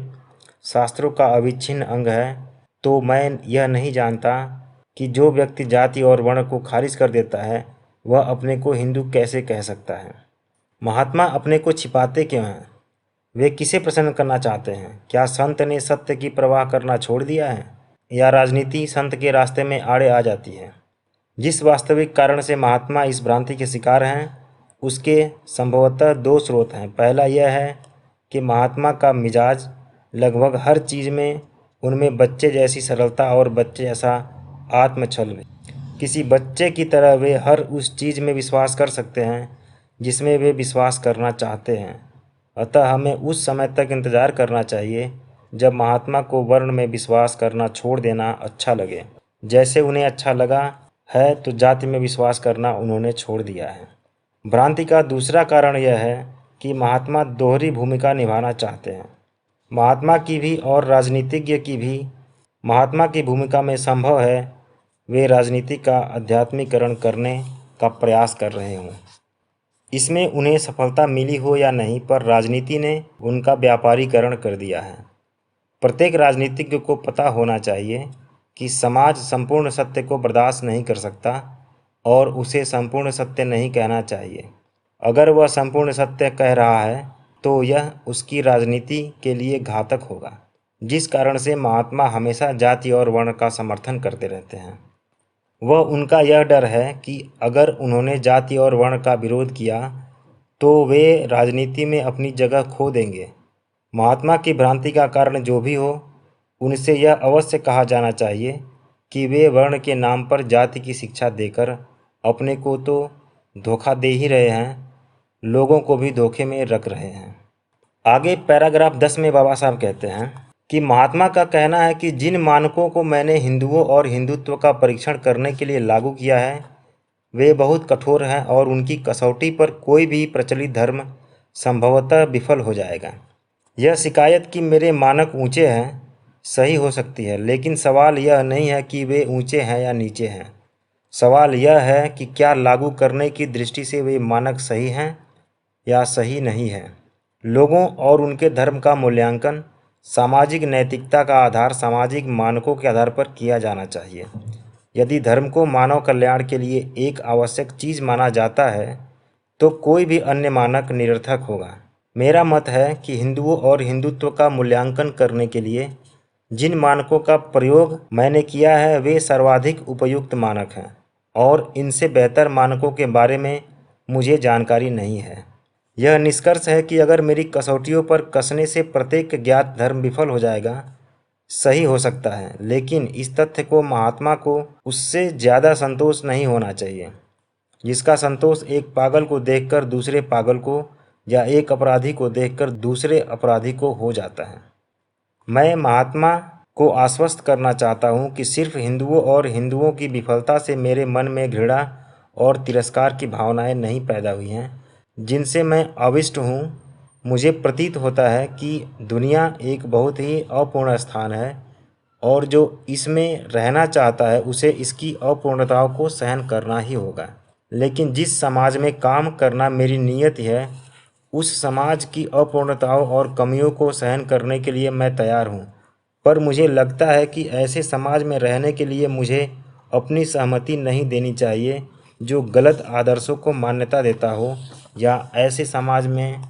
A: शास्त्रों का अविच्छिन्न अंग है, तो मैं यह नहीं जानता कि जो व्यक्ति जाति और वर्ण को खारिज कर देता है वह अपने को हिंदू कैसे कह सकता है। महात्मा अपने को छिपाते क्यों हैं? वे किसे प्रसन्न करना चाहते हैं? क्या संत ने सत्य की परवाह करना छोड़ दिया है, या राजनीति संत के रास्ते में आड़े आ जाती है? जिस वास्तविक कारण से महात्मा इस भ्रांति के शिकार हैं उसके संभवतः दो स्रोत हैं। पहला यह है कि महात्मा का मिजाज लगभग हर चीज़ में उनमें बच्चे जैसी सरलता और बच्चे जैसा आत्मछल। किसी बच्चे की तरह वे हर उस चीज़ में विश्वास कर सकते हैं जिसमें वे विश्वास करना चाहते हैं। अतः हमें उस समय तक इंतज़ार करना चाहिए जब महात्मा को वर्ण में विश्वास करना छोड़ देना अच्छा लगे, जैसे उन्हें अच्छा लगा है तो जाति में विश्वास करना उन्होंने छोड़ दिया है। भ्रांति का दूसरा कारण यह है कि महात्मा दोहरी भूमिका निभाना चाहते हैं। महात्मा की भी और राजनीतिज्ञ की भी। महात्मा की भूमिका में संभव है वे राजनीति का आध्यात्मिकरण करने का प्रयास कर रहे हों। इसमें उन्हें सफलता मिली हो या नहीं, पर राजनीति ने उनका व्यापारीकरण कर दिया है। प्रत्येक राजनीतिज्ञ को पता होना चाहिए कि समाज संपूर्ण सत्य को बर्दाश्त नहीं कर सकता और उसे संपूर्ण सत्य नहीं कहना चाहिए। अगर वह संपूर्ण सत्य कह रहा है तो यह उसकी राजनीति के लिए घातक होगा, जिस कारण से महात्मा हमेशा जाति और वर्ण का समर्थन करते रहते हैं। वह उनका यह डर है कि अगर उन्होंने जाति और वर्ण का विरोध किया तो वे राजनीति में अपनी जगह खो देंगे। महात्मा की भ्रांति का कारण जो भी हो, उनसे यह अवश्य कहा जाना चाहिए कि वे वर्ण के नाम पर जाति की शिक्षा देकर अपने को तो धोखा दे ही रहे हैं, लोगों को भी धोखे में रख रहे हैं। आगे पैराग्राफ 10 में बाबा साहब कहते हैं कि महात्मा का कहना है कि जिन मानकों को मैंने हिंदुओं और हिंदुत्व का परीक्षण करने के लिए लागू किया है वे बहुत कठोर हैं, और उनकी कसौटी पर कोई भी प्रचलित धर्म संभवतः विफल हो जाएगा। यह शिकायत कि मेरे मानक ऊंचे हैं सही हो सकती है, लेकिन सवाल यह नहीं है कि वे ऊंचे हैं या नीचे हैं। सवाल यह है कि क्या लागू करने की दृष्टि से वे मानक सही हैं या सही नहीं हैं। लोगों और उनके धर्म का मूल्यांकन सामाजिक नैतिकता का आधार सामाजिक मानकों के आधार पर किया जाना चाहिए। यदि धर्म को मानव कल्याण के लिए एक आवश्यक चीज़ माना जाता है तो कोई भी अन्य मानक निरर्थक होगा। मेरा मत है कि हिंदुओं और हिंदुत्व का मूल्यांकन करने के लिए जिन मानकों का प्रयोग मैंने किया है वे सर्वाधिक उपयुक्त मानक हैं, और इनसे बेहतर मानकों के बारे में मुझे जानकारी नहीं है। यह निष्कर्ष है कि अगर मेरी कसौटियों पर कसने से प्रत्येक ज्ञात धर्म विफल हो जाएगा, सही हो सकता है, लेकिन इस तथ्य को महात्मा को उससे ज़्यादा संतोष नहीं होना चाहिए। जिसका संतोष एक पागल को देखकर दूसरे पागल को या एक अपराधी को देखकर दूसरे अपराधी को हो जाता है। मैं महात्मा को आश्वस्त करना चाहता हूँ कि सिर्फ हिंदुओं और हिंदुओं की विफलता से मेरे मन में घृणा और तिरस्कार की भावनाएं नहीं पैदा हुई हैं, जिनसे मैं अविष्ट हूँ। मुझे प्रतीत होता है कि दुनिया एक बहुत ही अपूर्ण स्थान है और जो इसमें रहना चाहता है उसे इसकी अपूर्णताओं को सहन करना ही होगा। लेकिन जिस समाज में काम करना मेरी नीयत है, उस समाज की अपूर्णताओं और कमियों को सहन करने के लिए मैं तैयार हूँ। पर मुझे लगता है कि ऐसे समाज में रहने के लिए मुझे अपनी सहमति नहीं देनी चाहिए जो गलत आदर्शों को मान्यता देता हो, या ऐसे समाज में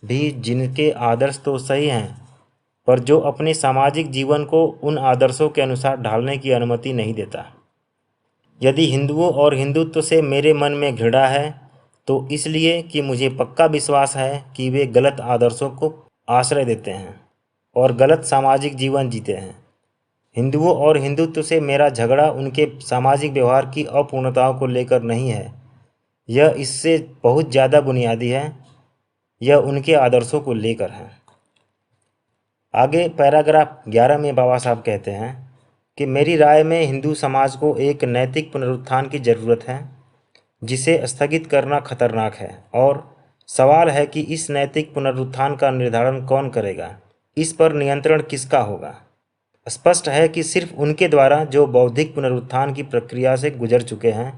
A: भी जिनके आदर्श तो सही हैं पर जो अपने सामाजिक जीवन को उन आदर्शों के अनुसार ढालने की अनुमति नहीं देता। यदि हिंदुओं और हिंदुत्व से मेरे मन में घृणा है तो इसलिए कि मुझे पक्का विश्वास है कि वे गलत आदर्शों को आश्रय देते हैं और गलत सामाजिक जीवन जीते हैं। हिंदुओं और हिंदुत्व से मेरा झगड़ा उनके सामाजिक व्यवहार की अपूर्णताओं को लेकर नहीं है, यह इससे बहुत ज़्यादा बुनियादी है, यह उनके आदर्शों को लेकर है। आगे पैराग्राफ 11 में बाबा साहब कहते हैं कि मेरी राय में हिंदू समाज को एक नैतिक पुनरुत्थान की ज़रूरत है जिसे स्थगित करना खतरनाक है, और सवाल है कि इस नैतिक पुनरुत्थान का निर्धारण कौन करेगा, इस पर नियंत्रण किसका होगा। स्पष्ट है कि सिर्फ उनके द्वारा जो बौद्धिक पुनरुत्थान की प्रक्रिया से गुजर चुके हैं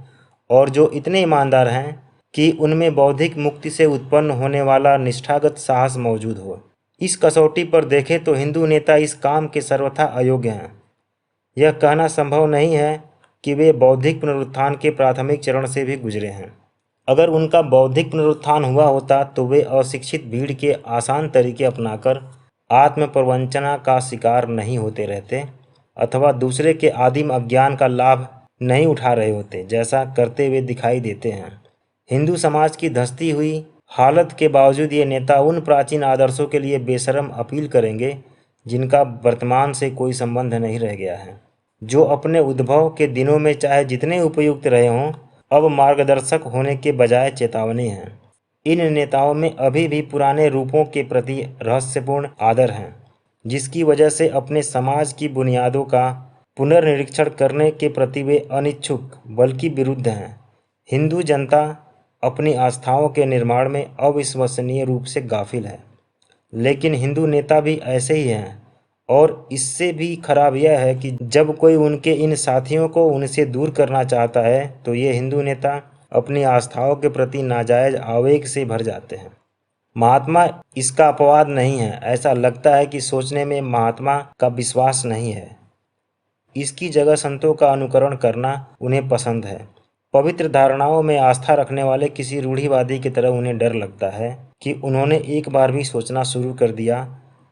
A: और जो इतने ईमानदार हैं कि उनमें बौद्धिक मुक्ति से उत्पन्न होने वाला निष्ठागत साहस मौजूद हो। इस कसौटी पर देखें तो हिंदू नेता इस काम के सर्वथा अयोग्य हैं। यह कहना संभव नहीं है कि वे बौद्धिक पुनरुत्थान के प्राथमिक चरण से भी गुजरे हैं। अगर उनका बौद्धिक पुनरुत्थान हुआ होता तो वे अशिक्षित भीड़ के आसान तरीके अपनाकर आत्म प्रवंचना का शिकार नहीं होते रहते, अथवा दूसरे के आदिम अज्ञान का लाभ नहीं उठा रहे होते जैसा करते हुए दिखाई देते हैं। हिंदू समाज की धंसती हुई हालत के बावजूद ये नेता उन प्राचीन आदर्शों के लिए बेशर्म अपील करेंगे जिनका वर्तमान से कोई संबंध नहीं रह गया है, जो अपने उद्भव के दिनों में चाहे जितने उपयुक्त रहे हों, अब मार्गदर्शक होने के बजाय चेतावनी हैं। इन नेताओं में अभी भी पुराने रूपों के प्रति रहस्यपूर्ण आदर है, जिसकी वजह से अपने समाज की बुनियादों का पुनर्निरीक्षण करने के प्रति वे अनिच्छुक बल्कि विरुद्ध हैं। हिंदू जनता अपनी आस्थाओं के निर्माण में अविश्वसनीय रूप से गाफिल है, लेकिन हिंदू नेता भी ऐसे ही हैं, और इससे भी खराब यह है कि जब कोई उनके इन साथियों को उनसे दूर करना चाहता है तो ये हिंदू नेता अपनी आस्थाओं के प्रति नाजायज आवेग से भर जाते हैं। महात्मा इसका अपवाद नहीं है। ऐसा लगता है कि सोचने में महात्मा का विश्वास नहीं है, इसकी जगह संतों का अनुकरण करना उन्हें पसंद है। पवित्र धारणाओं में आस्था रखने वाले किसी रूढ़िवादी की तरह उन्हें डर लगता है कि उन्होंने एक बार भी सोचना शुरू कर दिया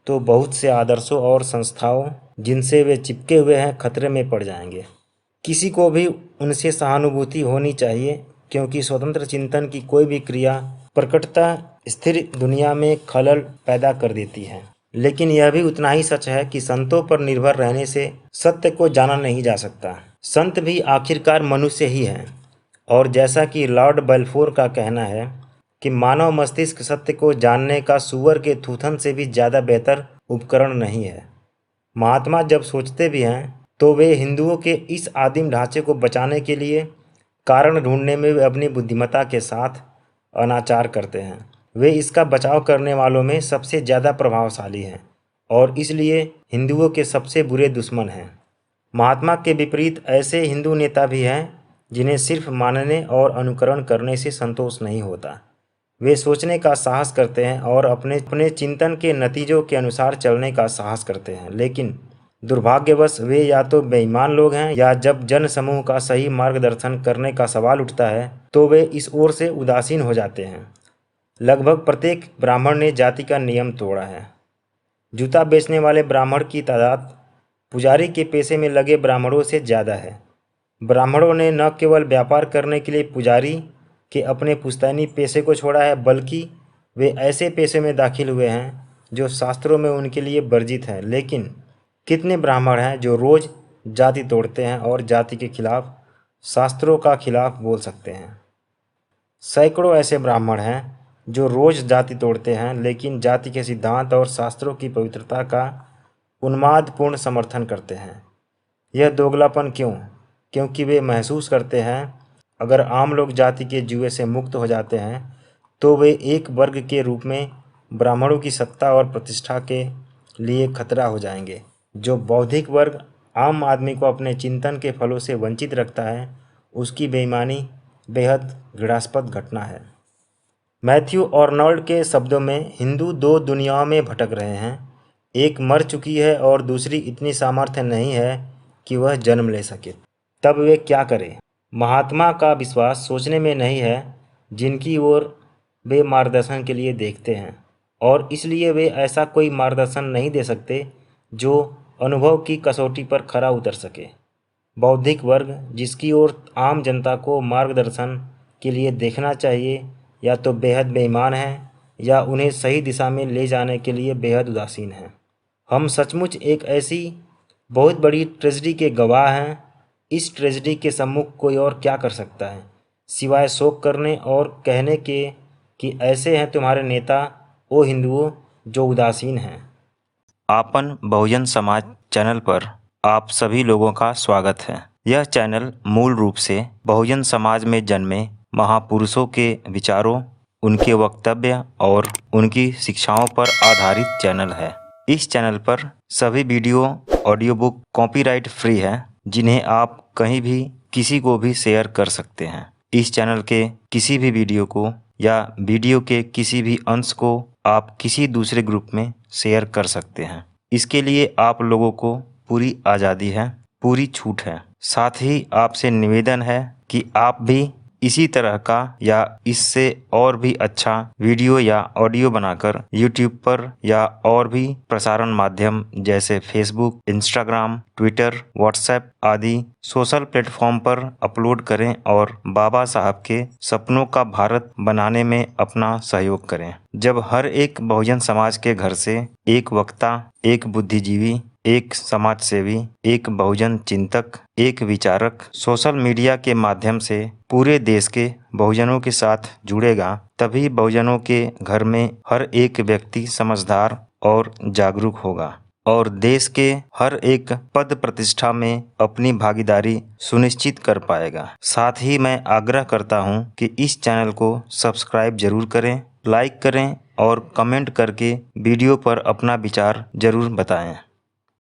A: तो बहुत से आदर्शों और संस्थाओं जिनसे वे चिपके हुए हैं खतरे में पड़ जाएंगे। किसी को भी उनसे सहानुभूति होनी चाहिए, क्योंकि स्वतंत्र चिंतन की कोई भी क्रिया प्रकटता स्थिर दुनिया में खलल पैदा कर देती है। लेकिन यह भी उतना ही सच है कि संतों पर निर्भर रहने से सत्य को जाना नहीं जा सकता। संत भी आखिरकार मनुष्य ही हैं, और जैसा कि लॉर्ड बेल्फोर का कहना है कि मानव मस्तिष्क सत्य को जानने का सूअर के थूथन से भी ज़्यादा बेहतर उपकरण नहीं है। महात्मा जब सोचते भी हैं तो वे हिंदुओं के इस आदिम ढांचे को बचाने के लिए कारण ढूंढने में वे अपनी बुद्धिमत्ता के साथ अनाचार करते हैं। वे इसका बचाव करने वालों में सबसे ज़्यादा प्रभावशाली हैं और इसलिए हिंदुओं के सबसे बुरे दुश्मन हैं। महात्मा के विपरीत ऐसे हिंदू नेता भी हैं जिन्हें सिर्फ मानने और अनुकरण करने से संतोष नहीं होता। वे सोचने का साहस करते हैं और अपने अपने चिंतन के नतीजों के अनुसार चलने का साहस करते हैं, लेकिन दुर्भाग्यवश वे या तो बेईमान लोग हैं, या जब जन समूह का सही मार्गदर्शन करने का सवाल उठता है तो वे इस ओर से उदासीन हो जाते हैं। लगभग प्रत्येक ब्राह्मण ने जाति का नियम तोड़ा है। जूता बेचने वाले ब्राह्मण की तादाद पुजारी के पेशे में लगे ब्राह्मणों से ज़्यादा है। ब्राह्मणों ने न केवल व्यापार करने के लिए पुजारी के अपने पुश्तैनी पेशे को छोड़ा है, बल्कि वे ऐसे पेशे में दाखिल हुए हैं जो शास्त्रों में उनके लिए वर्जित है। लेकिन कितने ब्राह्मण हैं जो रोज़ जाति तोड़ते हैं और जाति के खिलाफ शास्त्रों का खिलाफ बोल सकते हैं। सैकड़ों ऐसे ब्राह्मण हैं जो रोज जाति तोड़ते हैं, लेकिन जाति के सिद्धांत और शास्त्रों की पवित्रता का उन्मादपूर्ण समर्थन करते हैं। यह दोगलापन क्यों? क्योंकि वे महसूस करते हैं अगर आम लोग जाति के जुए से मुक्त हो जाते हैं तो वे एक वर्ग के रूप में ब्राह्मणों की सत्ता और प्रतिष्ठा के लिए खतरा हो जाएंगे। जो बौद्धिक वर्ग आम आदमी को अपने चिंतन के फलों से वंचित रखता है, उसकी बेईमानी बेहद घृणास्पद घटना है। मैथ्यू आर्नोल्ड के शब्दों में, हिंदू दो दुनियाओं में भटक रहे हैं, एक मर चुकी है और दूसरी इतनी सामर्थ्य नहीं है कि वह जन्म ले सके। तब वे क्या करें? महात्मा का विश्वास सोचने में नहीं है जिनकी ओर वे मार्गदर्शन के लिए देखते हैं, और इसलिए वे ऐसा कोई मार्गदर्शन नहीं दे सकते जो अनुभव की कसौटी पर खरा उतर सके। बौद्धिक वर्ग जिसकी ओर आम जनता को मार्गदर्शन के लिए देखना चाहिए, या तो बेहद बेईमान है या उन्हें सही दिशा में ले जाने के लिए बेहद उदासीन है। हम सचमुच एक ऐसी बहुत बड़ी ट्रेजेडी के गवाह हैं। इस ट्रेजेडी के सम्मुख कोई और क्या कर सकता है सिवाय शोक करने और कहने के कि ऐसे हैं तुम्हारे नेता, ओ हिंदुओं जो उदासीन हैं। आपन बहुजन समाज चैनल पर आप सभी लोगों का स्वागत है। यह चैनल मूल रूप से बहुजन समाज में जन्मे महापुरुषों के विचारों, उनके वक्तव्य और उनकी शिक्षाओं पर आधारित चैनल है। इस चैनल पर सभी video audio book copyright free है, जिन्हें आप कहीं भी किसी को भी शेयर कर सकते हैं। इस चैनल के किसी भी वीडियो को या वीडियो के किसी भी अंश को आप किसी दूसरे ग्रुप में शेयर कर सकते हैं। इसके लिए आप लोगों को पूरी आज़ादी है, पूरी छूट है। साथ ही आपसे निवेदन है कि आप भी इसी तरह का या इससे और भी अच्छा वीडियो या ऑडियो बनाकर YouTube पर या और भी प्रसारण माध्यम जैसे फेसबुक, इंस्टाग्राम, ट्विटर, व्हाट्सएप आदि सोशल प्लेटफॉर्म पर अपलोड करें और बाबा साहब के सपनों का भारत बनाने में अपना सहयोग करें। जब हर एक बहुजन समाज के घर से एक वक्ता, एक बुद्धिजीवी, एक समाज सेवी, एक बहुजन चिंतक, एक विचारक सोशल मीडिया के माध्यम से पूरे देश के बहुजनों के साथ जुड़ेगा, तभी बहुजनों के घर में हर एक व्यक्ति समझदार और जागरूक होगा और देश के हर एक पद प्रतिष्ठा में अपनी भागीदारी सुनिश्चित कर पाएगा। साथ ही मैं आग्रह करता हूं कि इस चैनल को सब्सक्राइब जरूर करें, लाइक करें और कमेंट करके वीडियो पर अपना विचार जरूर बताएं।